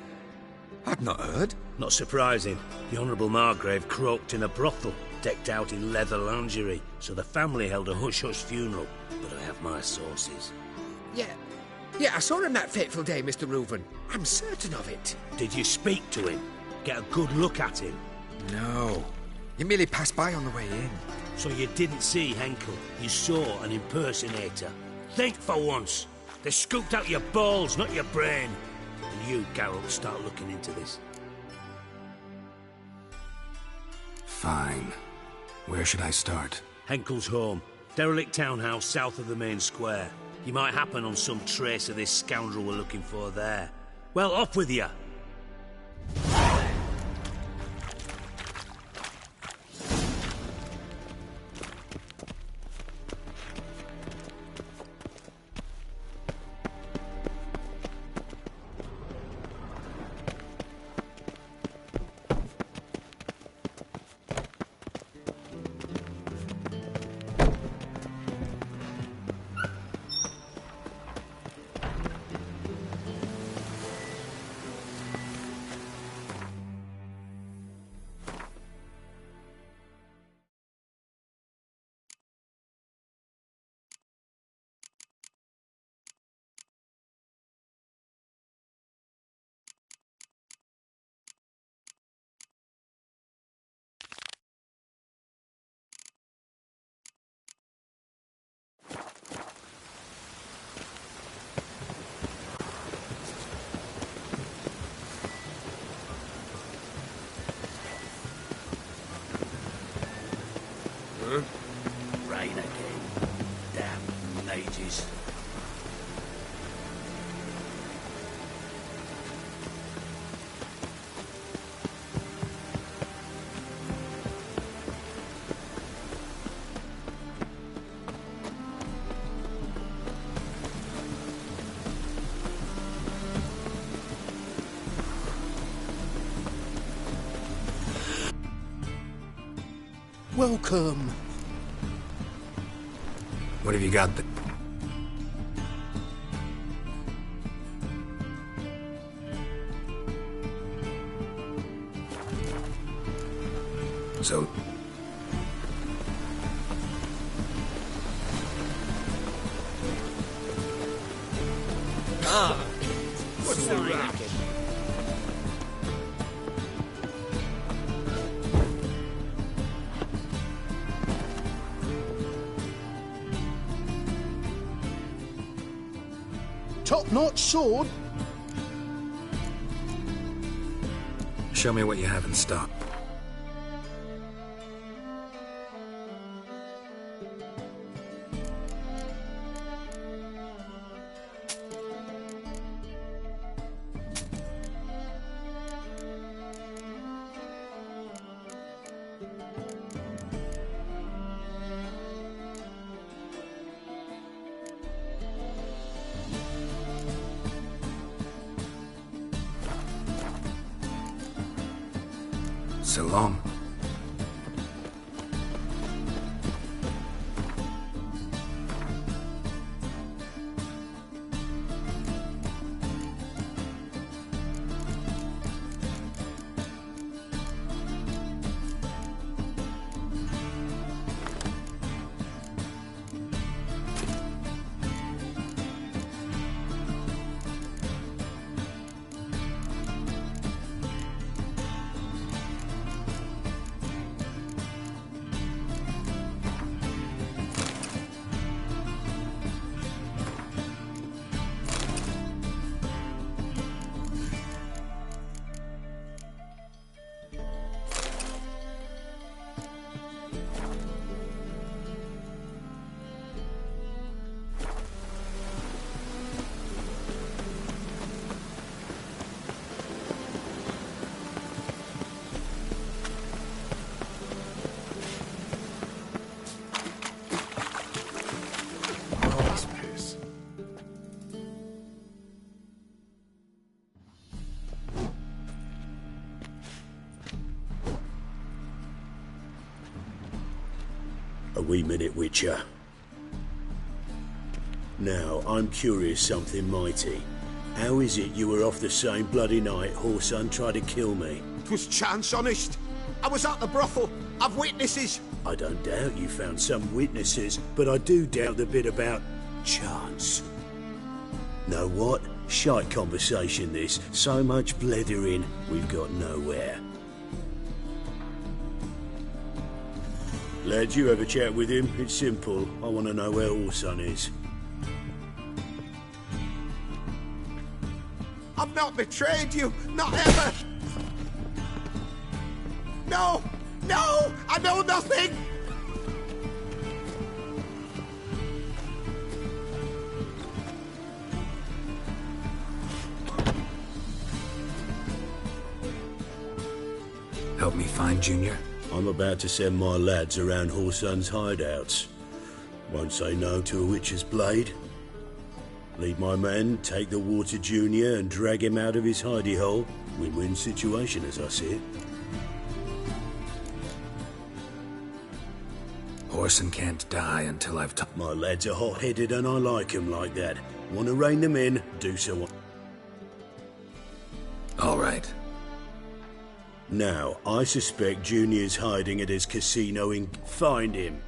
I'd not heard. Not surprising. The Honourable Margrave croaked in a brothel, decked out in leather lingerie, so the family held a hush-hush funeral. But I have my sources. Yeah, I saw him that fateful day, Mr. Reuven. I'm certain of it. Did you speak to him? Get a good look at him? No. You merely passed by on the way in. So you didn't see Henkel. You saw an impersonator. Think for once. They scooped out your balls, not your brain. And you, Geralt, start looking into this. Fine. Where should I start? Henkel's home. Derelict townhouse south of the main square. You might happen on some trace of this scoundrel we're looking for there. Well, off with you! Rain again. Damn mages. Welcome. What have you got there? So... What's the racket? Top-notch sword. Show me what you have in stock. So long. wee minute, Witcher. Now, I'm curious something mighty. How is it you were off the same bloody night Whoreson tried to kill me? 'Twas chance, honest. I was at the brothel. I've witnesses. I don't doubt you found some witnesses, but I do doubt the bit about chance. Know what? Shite conversation this. So much blethering, we've got nowhere. Lads, you have a chat with him. It's simple. I want to know where Whoreson is. I've not betrayed you. Not ever. No! No! I know nothing! Help me find Junior? I'm about to send my lads around Whoreson's hideouts. Won't say no to a witch's blade. Lead my men, take the water Junior and drag him out of his hidey hole. Win-win situation as I see it. Whoreson can't die until I've My lads are hot-headed and I like 'em like that. Want to rein them in, do so. All right. Now, I suspect Junior's hiding at his casino in... Find him.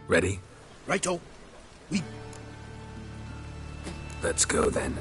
Ready? Righto. Let's go then.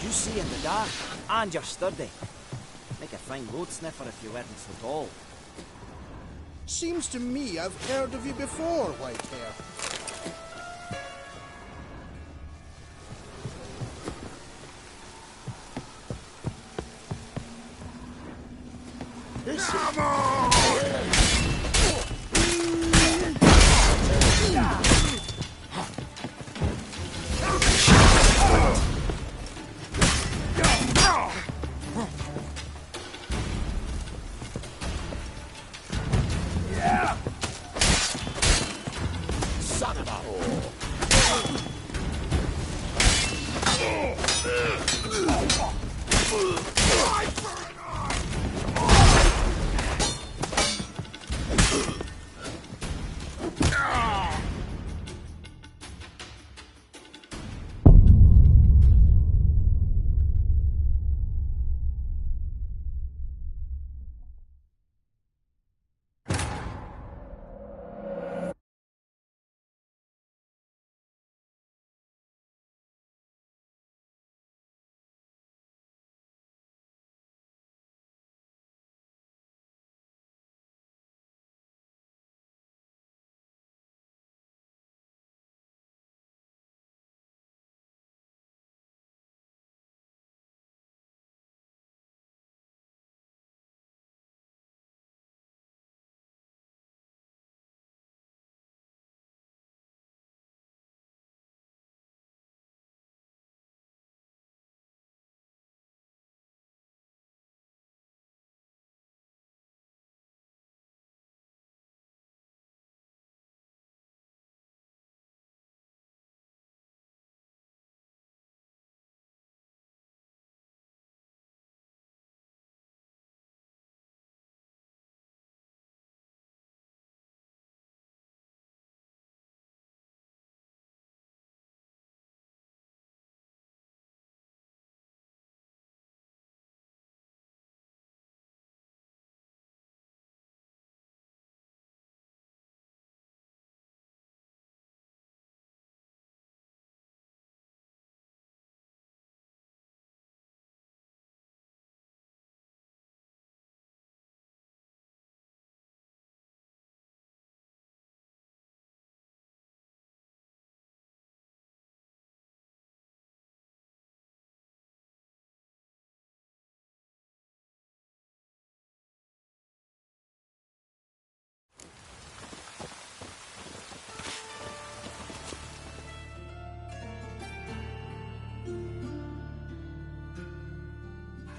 You see in the dark, and you're sturdy. Make a fine road sniffer if you weren't so tall. Seems to me I've heard of you before, Whitehair. Son of a whore.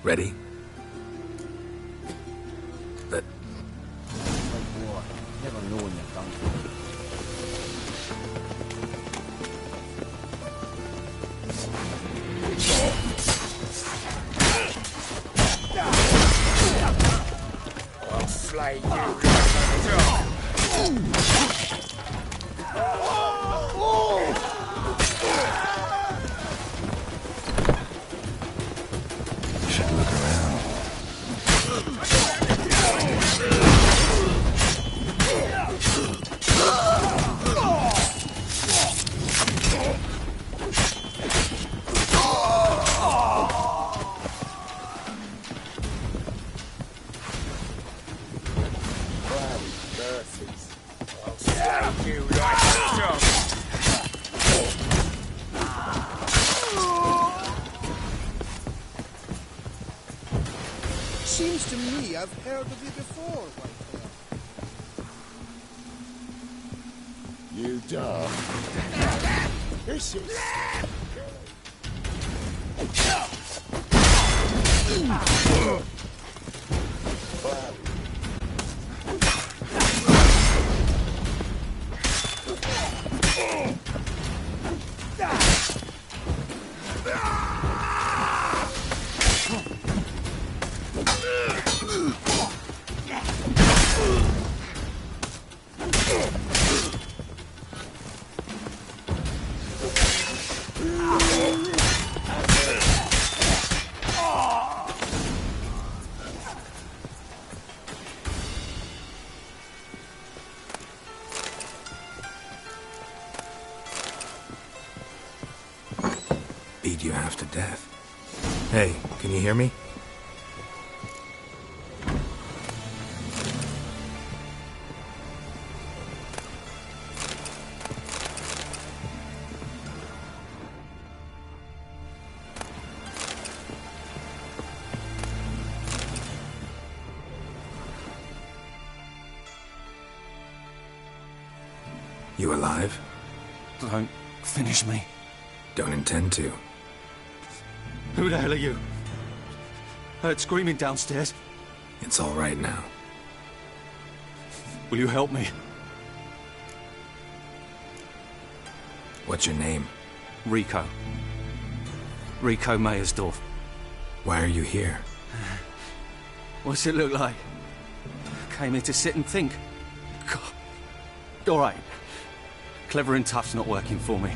Ready? But It's like war. You never know when you're done for. I'll slay you like a dog. should look around. I'll slay you like a dog. Seems to me I've heard of you before, Whitehair. You dog. This is... Beat you half to death. Hey, can you hear me? You alive? Don't finish me. Don't intend to. Who the hell are you? Heard screaming downstairs. It's all right now. Will you help me? What's your name? Rico. Rico Meyersdorf. Why are you here? What's it look like? Came here to sit and think. God. All right. Clever and tough's not working for me.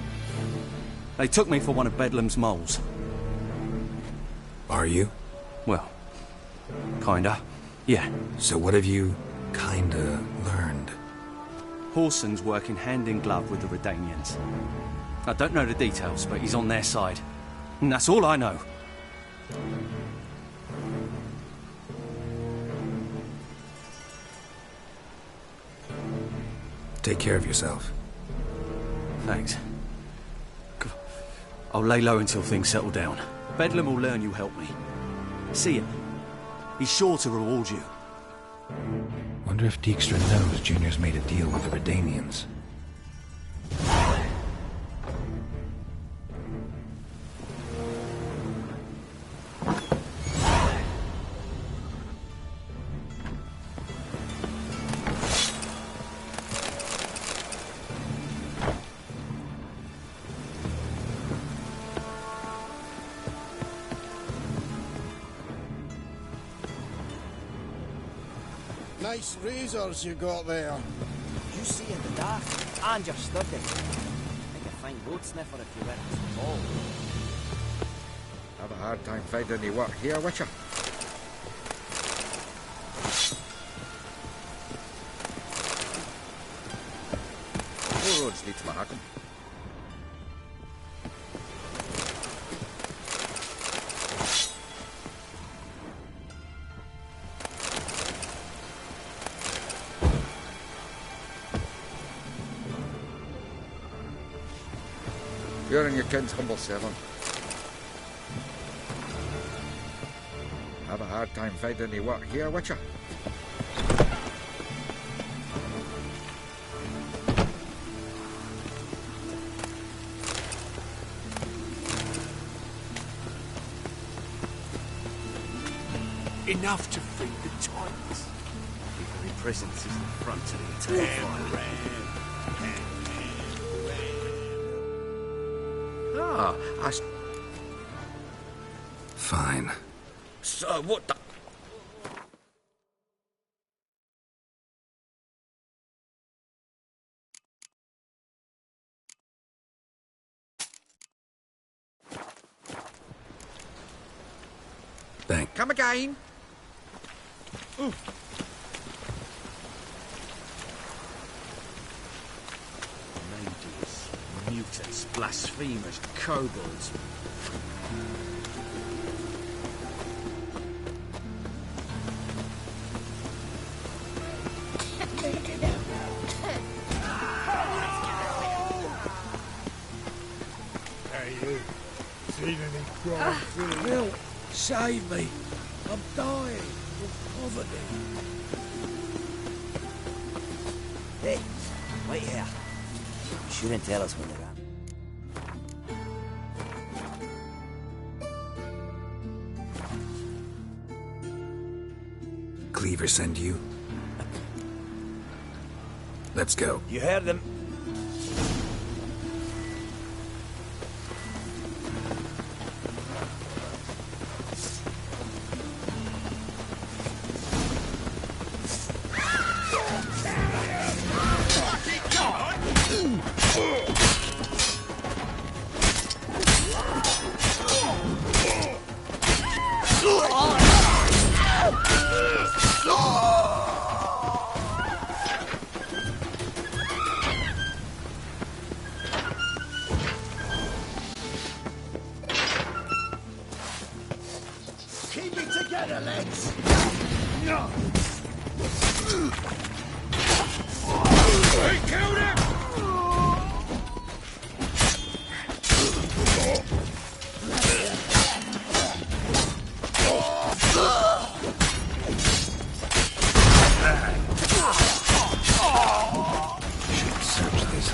They took me for one of Bedlam's moles. Are you? Well, kinda. Yeah. So what have you kinda learned? Horson's working hand in glove with the Redanians. I don't know the details, but he's on their side. And that's all I know. Take care of yourself. Thanks. I'll lay low until things settle down. Bedlam will learn you helped me. See him. He's sure to reward you. Wonder if Dijkstra knows Junior's made a deal with the Redanians. Nice razors you got there. You see in the dark, and you're sturdy. Make a fine road sniffer if you weren't so tall. Have a hard time finding any work here, Witcher. All roads lead to Mahakam. You're in your kid's humble servant. Have a hard time finding any work here, Witcher. Enough to feed the Titans. Your very presence is the front of the eternal fire. Ah, Fine. So what the... Thanks. Come again. Ooh. Ladies, mutants, blasphemers, kobolds. Hey, you. Seen any crime? Help! Save me! I'm dying of poverty. Hey, wait here. You shouldn't tell us when they're on. Cleaver send you? Let's go. You heard them. Keep it together, lads! No! We killed him! Should search this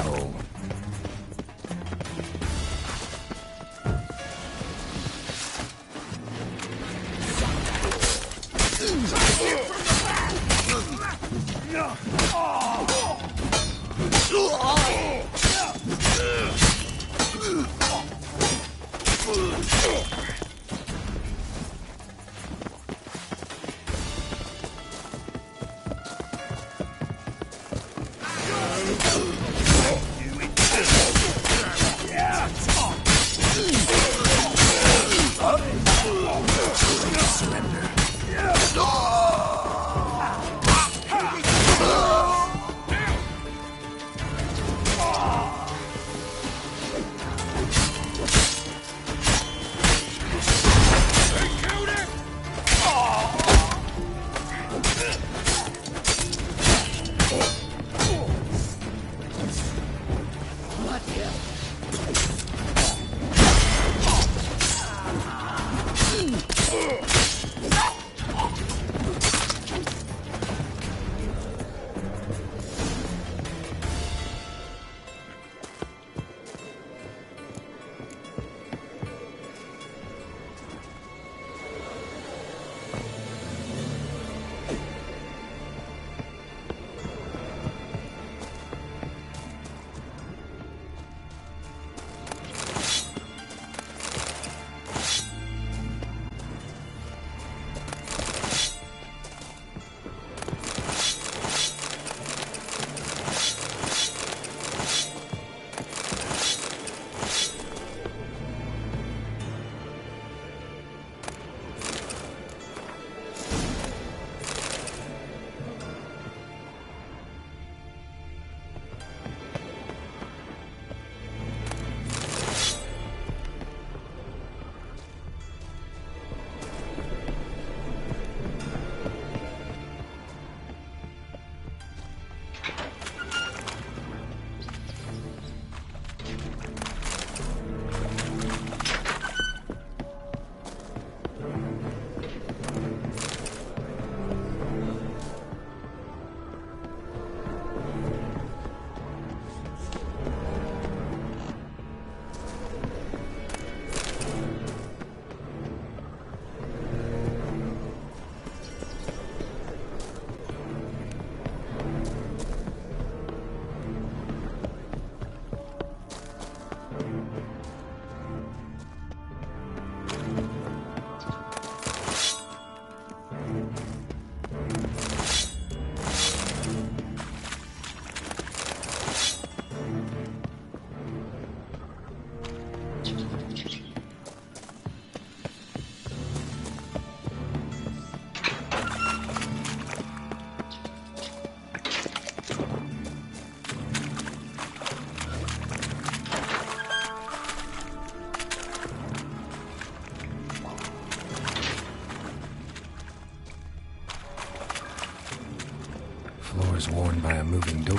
Floor's worn by a moving door.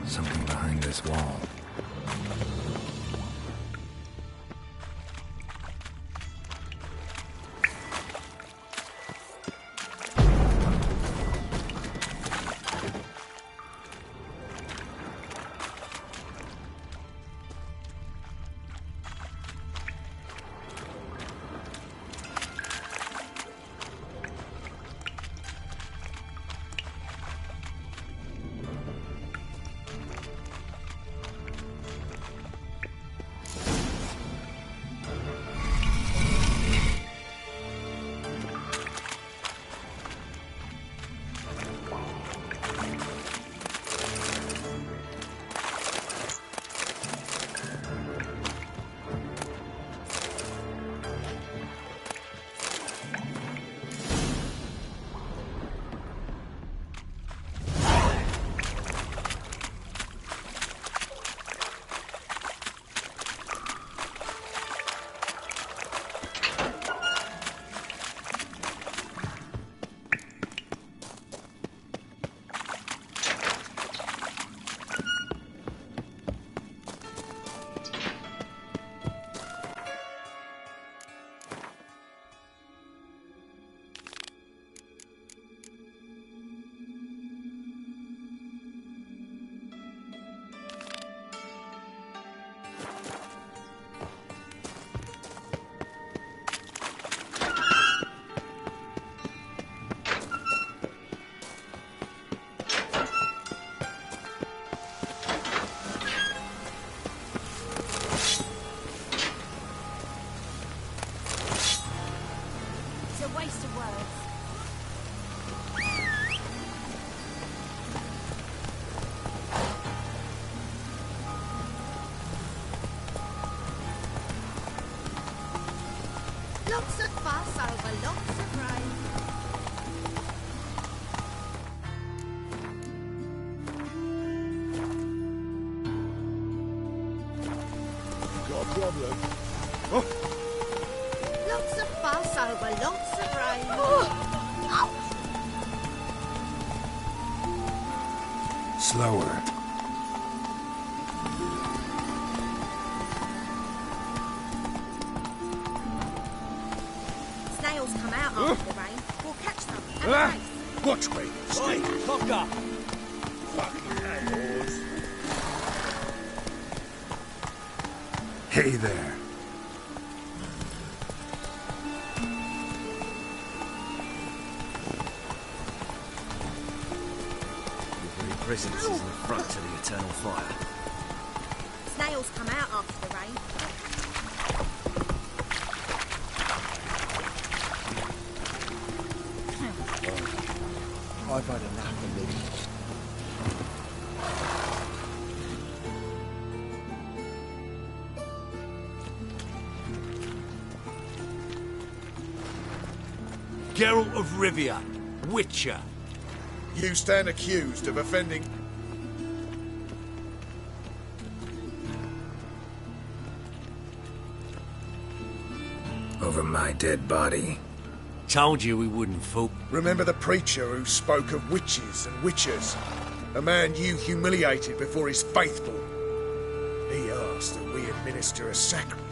Something behind this wall. Lots of fuss over lots of rain. Got a problem? Lots of fuss over lots of rain. Slower. Snails come out after the rain. We'll catch them. And a race. Watch me. Stay. Cock up. Fucking animals. Hey there. Presence is an affront to the eternal fire. Snails come out after the rain. I've had enough of this. Geralt of Rivia, Witcher. You stand accused of offending... Over my dead body. Told you we wouldn't fool. Remember the preacher who spoke of witches and witchers? A man you humiliated before his faithful. He asked that we administer a sacrament.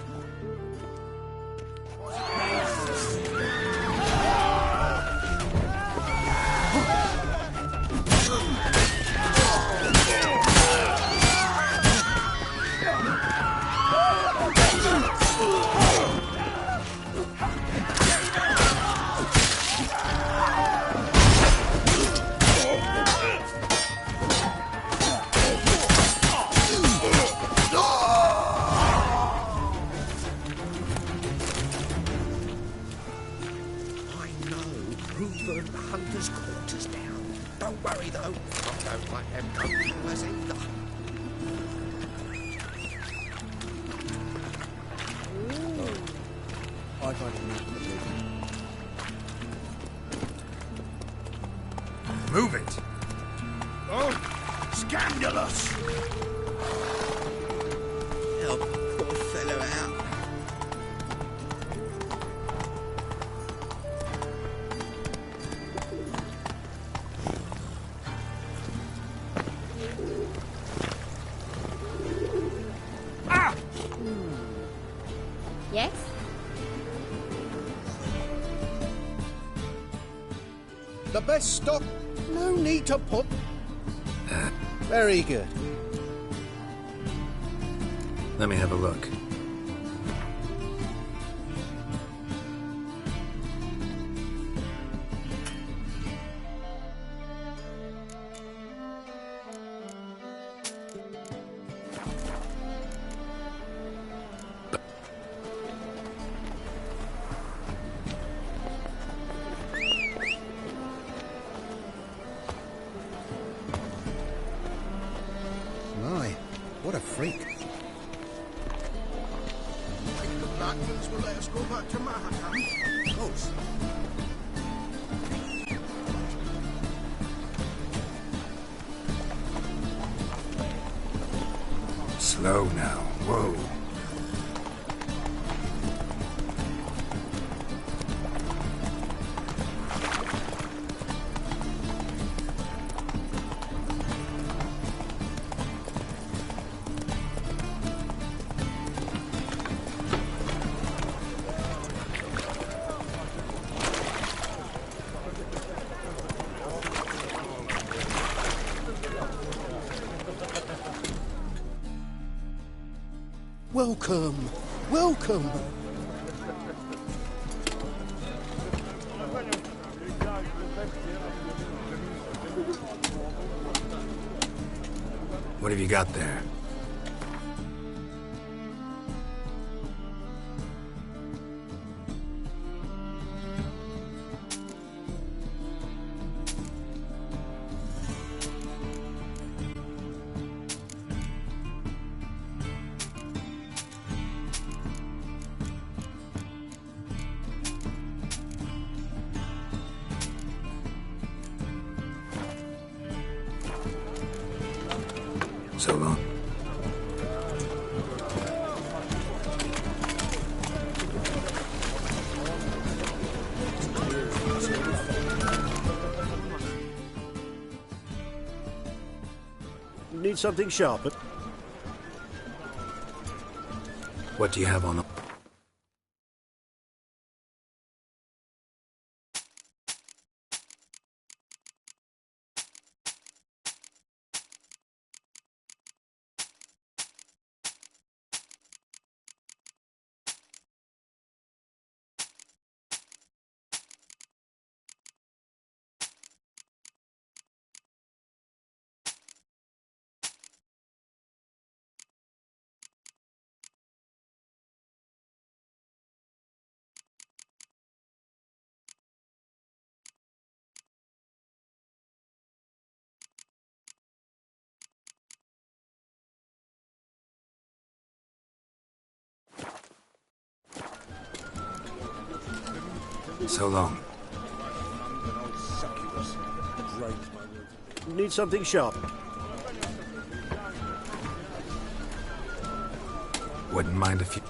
I've had enough of this. Move it! Oh, scandalous! Help poor fellow out. Yes? The best stock, no need to put... Very good. Let me have a look. My, what a freak. Think the Blackmans will let us go back to Mahakam? Of course. Slow now. Whoa. Welcome, welcome. What have you got there? So long. Need something sharper? What do you have on? So long. Need something sharp? Wouldn't mind if you...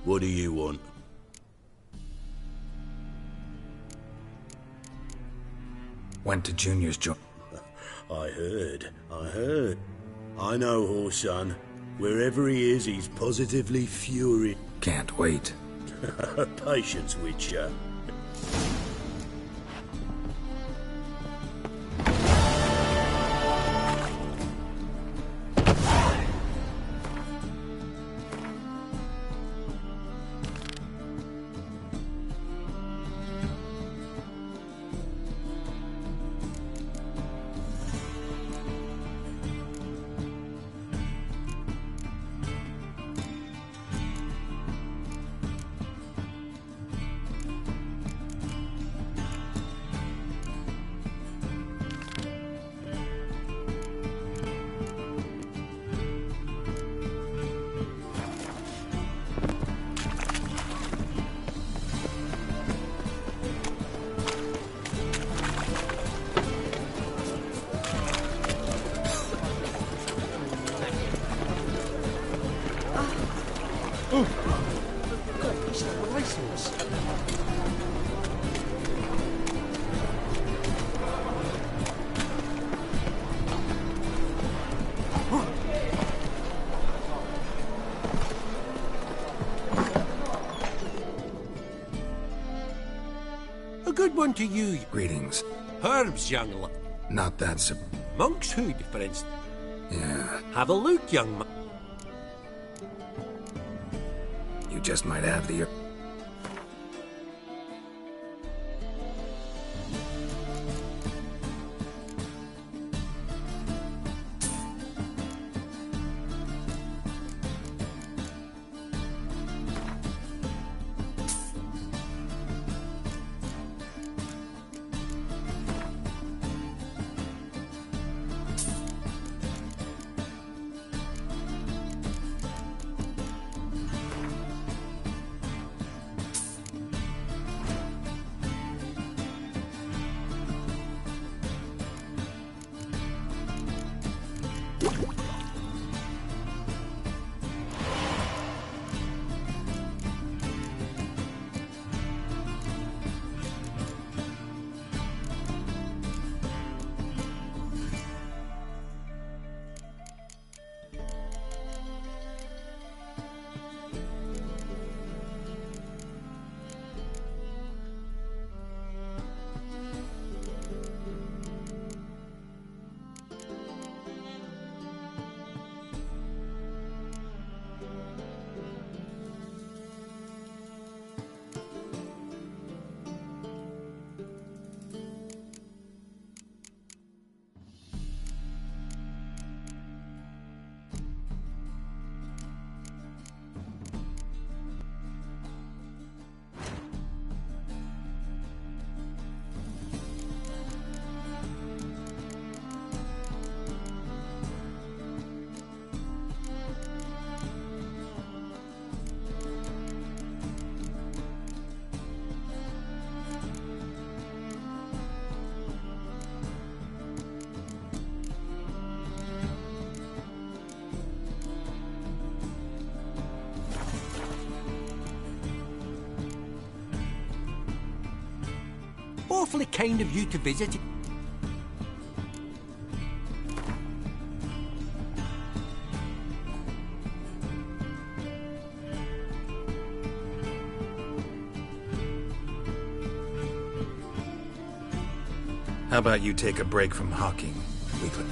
What do you want? Went to Junior's joint. I heard. I know, Horson. Wherever he is, he's positively furious. Can't wait. Patience, Witcher. A good one to you. Greetings. Herbs, young Not that Monk's hood, for instance. Yeah. Have a look, young man. You just might have the... Awfully kind of you to visit. How about you take a break from hawking, weakling?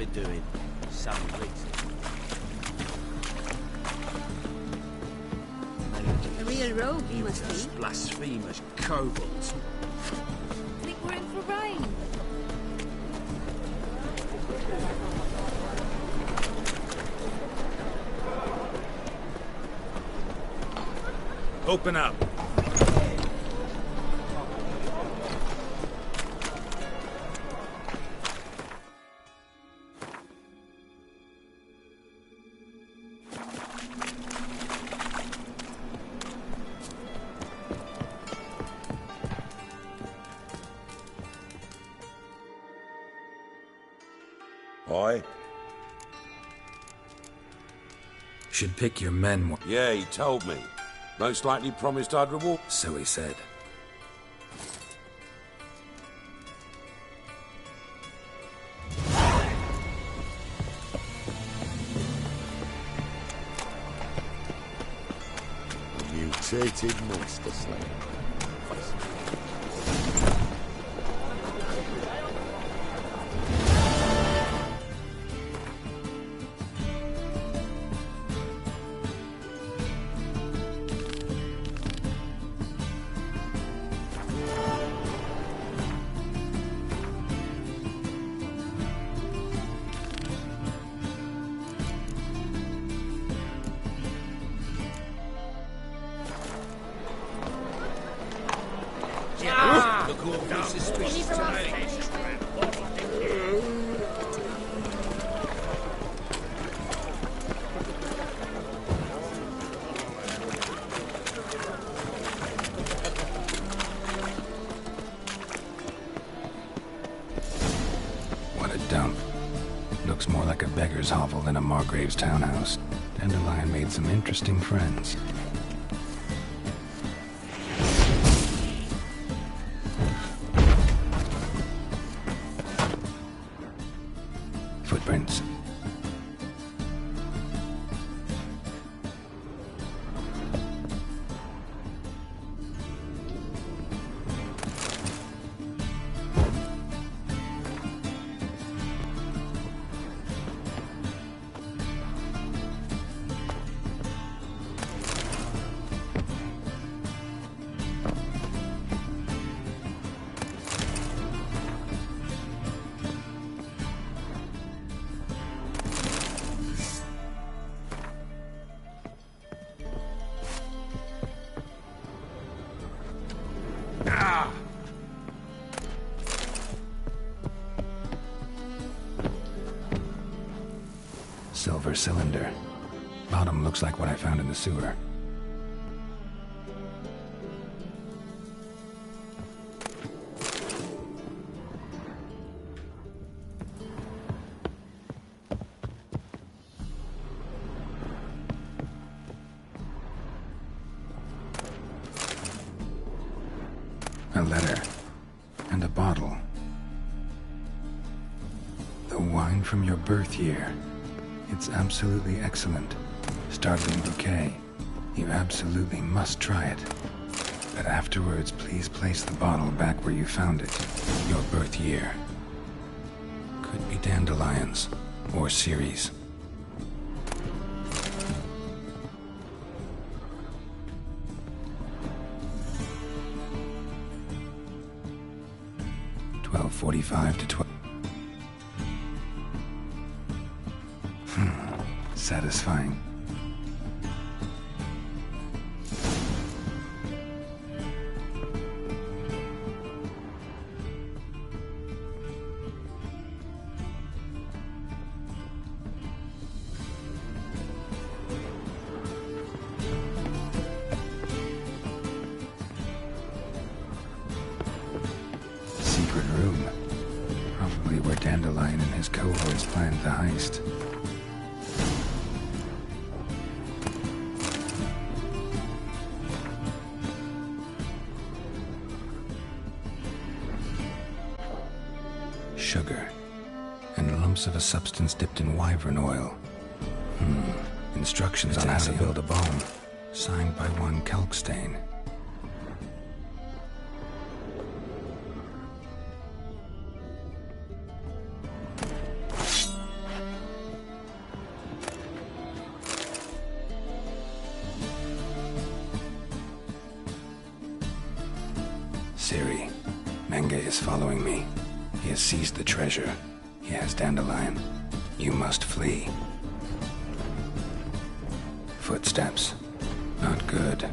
for doing. Some reason. A real rogue, he must be. Blasphemous kobolds. Think we're in for rain. Open up. Aye? Should pick your men more. Yeah, he told me. Most likely promised I'd reward. So he said. Mutated monster slayer. What a dump. Looks more like a beggar's hovel than a Margrave's townhouse. Dandelion made some interesting friends. Footprints. Silver cylinder. Bottom looks like what I found in the sewer. A letter. And a bottle. The wine from your birth year. It's absolutely excellent. Startling bouquet. You absolutely must try it. But afterwards, please place the bottle back where you found it. Your birth year. Could be dandelions. Or Ceres. .45 to 12. Satisfying. Secret room. Probably where Dandelion and his cohorts planned the heist. Sugar, and lumps of a substance dipped in wyvern oil. Instructions on how to build a bomb, signed by one Kalkstain. Menge is following me. He has seized the treasure. He has Dandelion. You must flee. Footsteps. Not good.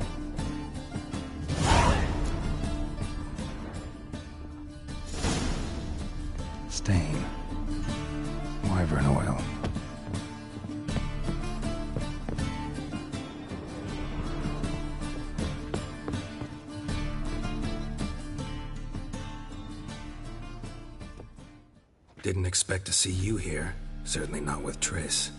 Stain. Wyvern oil. Didn't expect to see you here. Certainly not with Triss.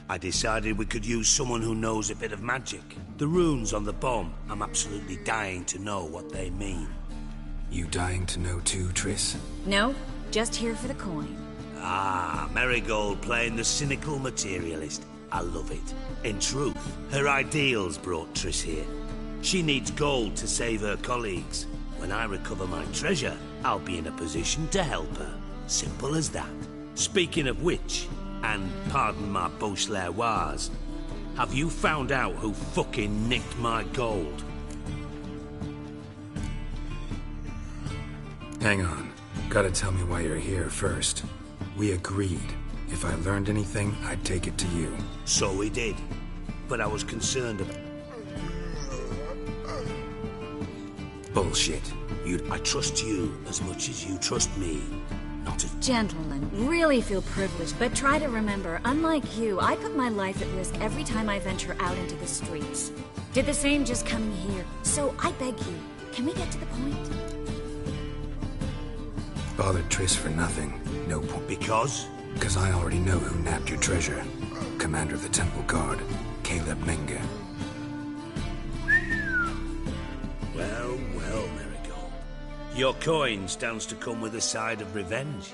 I decided we could use someone who knows a bit of magic. The runes on the bomb, I'm absolutely dying to know what they mean. You dying to know too, Triss? No, just here for the coin. Ah, Marigold playing the cynical materialist. I love it. In truth, her ideals brought Triss here. She needs gold to save her colleagues. When I recover my treasure, I'll be in a position to help her. Simple as that. Speaking of which, and pardon my Beauclervois, have you found out who fucking nicked my gold? Hang on. Gotta tell me why you're here first. We agreed. If I learned anything, I'd take it to you. So we did. But I was concerned about... Bullshit. I trust you as much as you trust me. Not as... Gentlemen, really feel privileged, but try to remember, unlike you, I put my life at risk every time I venture out into the streets. Did the same just coming here. So I beg you, can we get to the point? Bothered Triss for nothing. No point. Because? Because I already know who nabbed your treasure. Commander of the Temple Guard, Caleb Menge. Well, well, Marigold. Your coin stands to come with a side of revenge.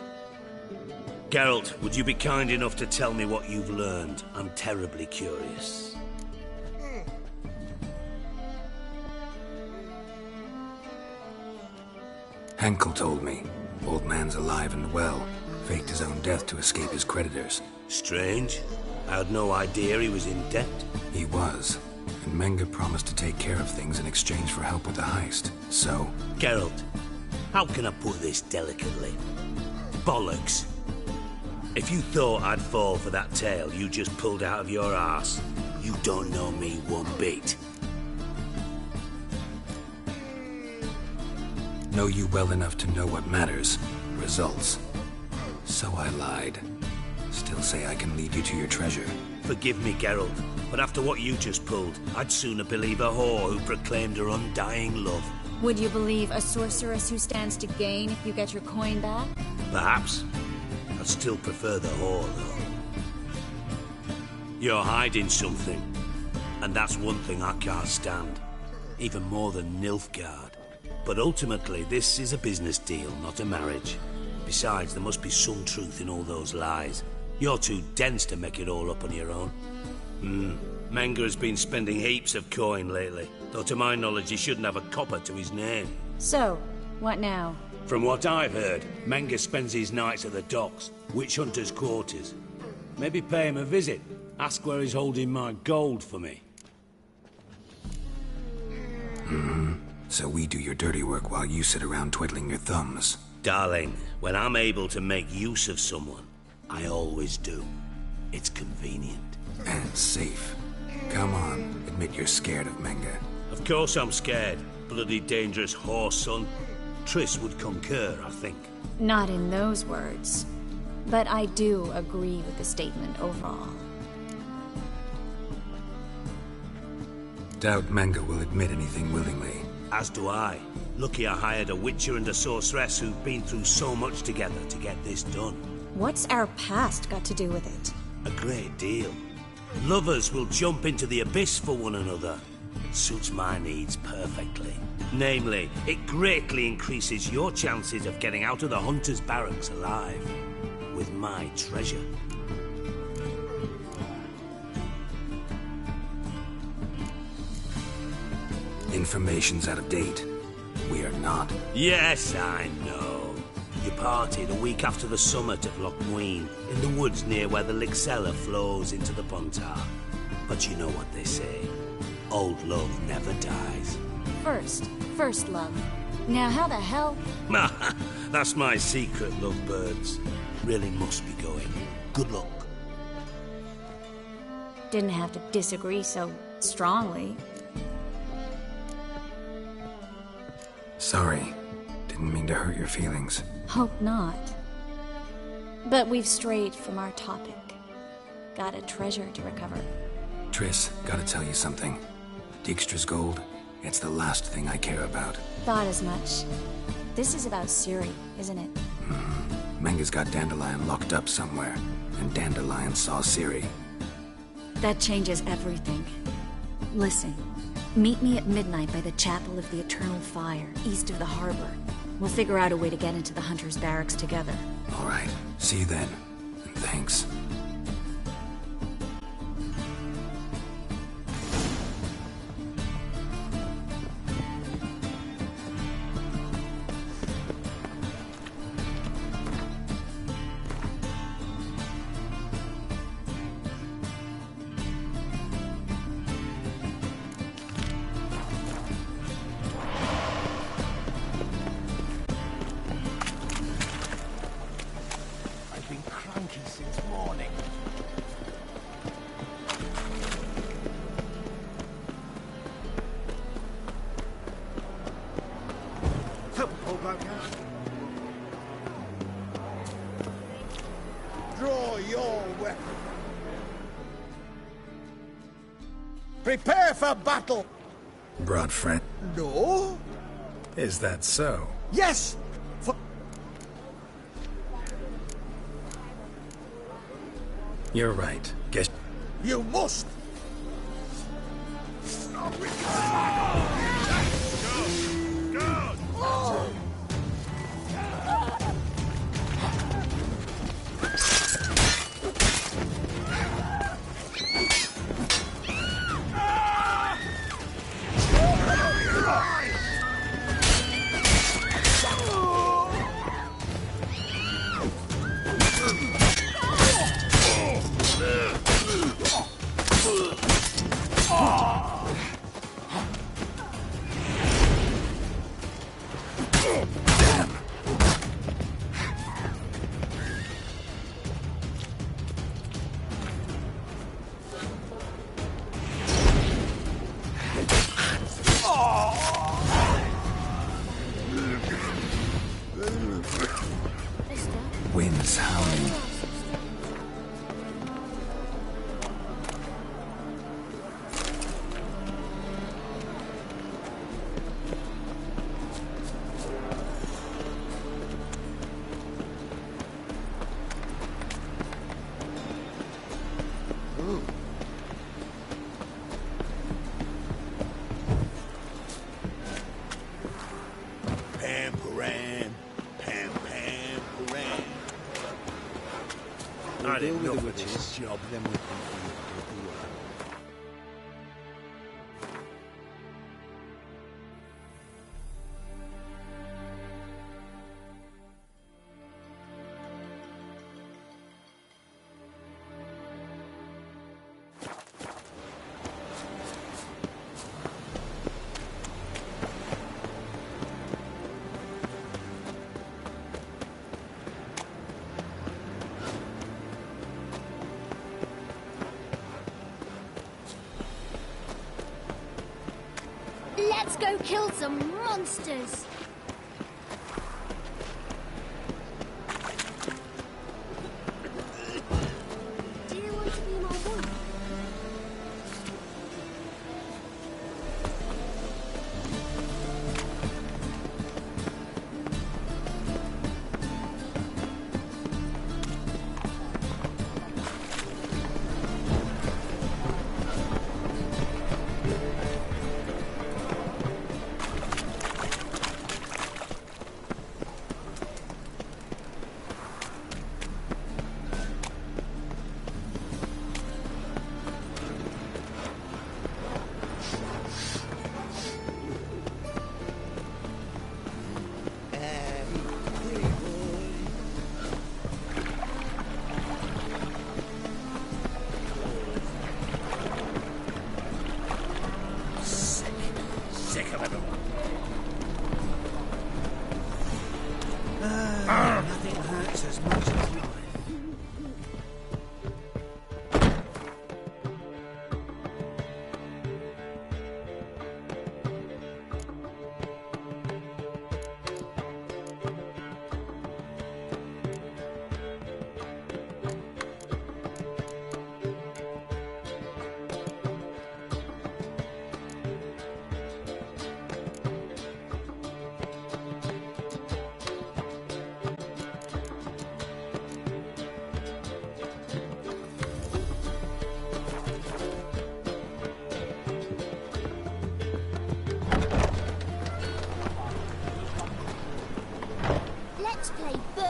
Geralt, would you be kind enough to tell me what you've learned? I'm terribly curious. Henkel told me. Old man's alive and well. Faked his own death to escape his creditors. Strange. I had no idea he was in debt. He was. And Menge promised to take care of things in exchange for help with the heist. So... Geralt, how can I put this delicately? Bollocks. If you thought I'd fall for that tale you just pulled out of your arse, you don't know me one bit. Know you well enough to know what matters. Results. So I lied. Still say I can lead you to your treasure. Forgive me, Geralt, but after what you just pulled, I'd sooner believe a whore who proclaimed her undying love. Would you believe a sorceress who stands to gain if you get your coin back? Perhaps. I'd still prefer the whore, though. You're hiding something, and that's one thing I can't stand. Even more than Nilfgaard. But ultimately, this is a business deal, not a marriage. Besides, there must be some truth in all those lies. You're too dense to make it all up on your own. Menge has been spending heaps of coin lately, though to my knowledge he shouldn't have a copper to his name. So, what now? From what I've heard, Menge spends his nights at the docks, witch hunters' quarters. Maybe pay him a visit. Ask where he's holding my gold for me. So we do your dirty work while you sit around twiddling your thumbs. Darling, when I'm able to make use of someone, I always do. It's convenient. And safe. Come on, admit you're scared of Menge. Of course I'm scared. Bloody dangerous whore, son. Triss would concur, I think. Not in those words. But I do agree with the statement overall. Doubt Menge will admit anything willingly. As do I. Lucky I hired a witcher and a sorceress who've been through so much together to get this done. What's our past got to do with it? A great deal. Lovers will jump into the abyss for one another. It suits my needs perfectly. Namely, it greatly increases your chances of getting out of the hunter's barracks alive. With my treasure. Information's out of date. We are not. Yes, I know. You partied a week after the summit of Loch Muin, in the woods near where the Lixella flows into the Pontar. But you know what they say. Old love never dies. First love. Now how the hell... That's my secret, lovebirds. Really must be going. Good luck. Didn't have to disagree so strongly. Sorry. Didn't mean to hurt your feelings. Hope not. But we've strayed from our topic. Got a treasure to recover. Triss, gotta tell you something. Dijkstra's gold, it's the last thing I care about. Thought as much. This is about Ciri, isn't it? Menga's got Dandelion locked up somewhere, and Dandelion saw Ciri. That changes everything. Listen, meet me at midnight by the Chapel of the Eternal Fire, east of the harbor. We'll figure out a way to get into the Hunter's barracks together. All right, see you then, and thanks. Draw your weapon. Prepare for battle. Brought friend. No. Is that so? Yes. For... You're right. Guess You must. Wind's howling. Pam-param, pam-pam-param. We'll deal with the witches. Job, then we can Let's go kill some monsters! Do you want to be my wife?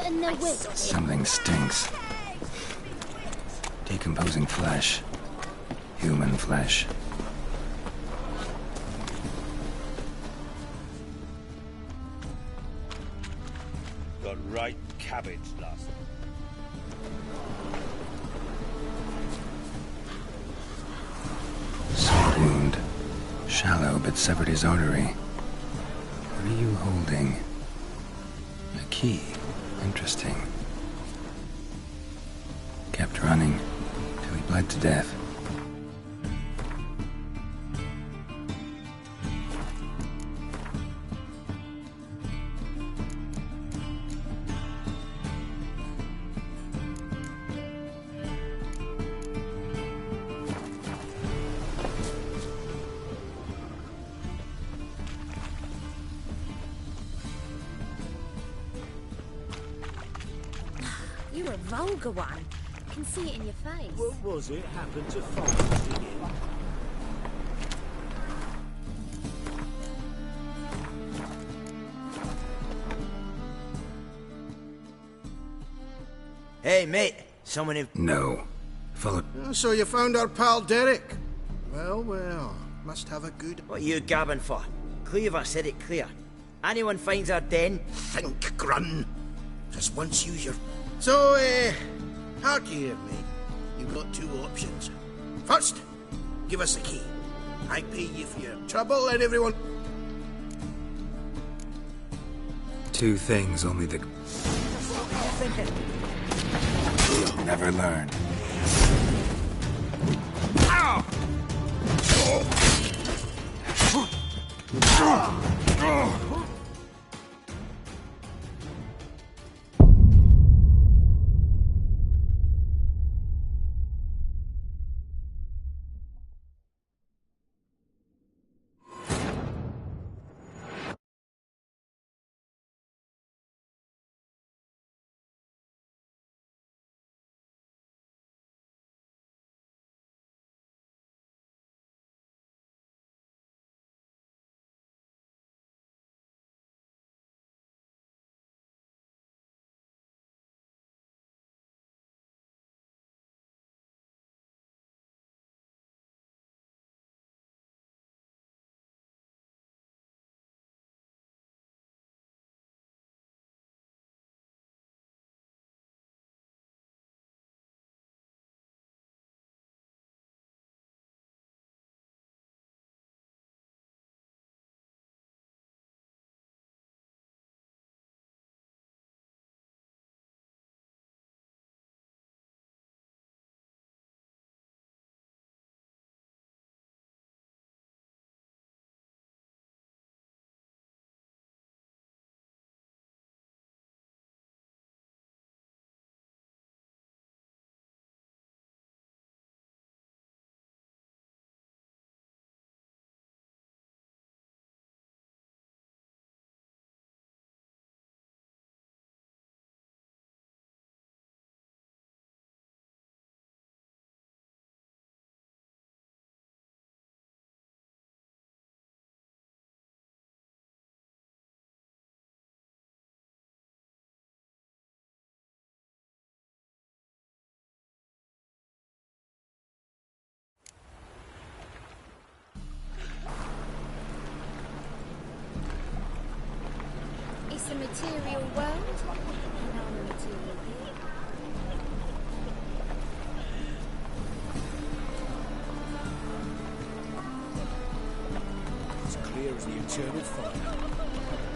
and the witch. Something stinks. Decomposing flesh. Human flesh. Got right cabbage last. Sword wound. Shallow, but severed his artery. What are you holding? A key. Interesting. Kept running till he bled to death. You're a vulgar one. I can see it in your face. What was it happened to find again? Hey, mate. Someone in... No. Follow... So you found our pal Derek? Well, well. Must have a good... What are you gabbing for? Cleaver said it clear. Anyone finds our den... Think, Grun. Just once use your... So, hard here, mate. You've got two options. First, give us the key. I pay you for your trouble and everyone... Two things only the... You'll never learn. It's a material world. And I'm a material being. As clear as the eternal fire.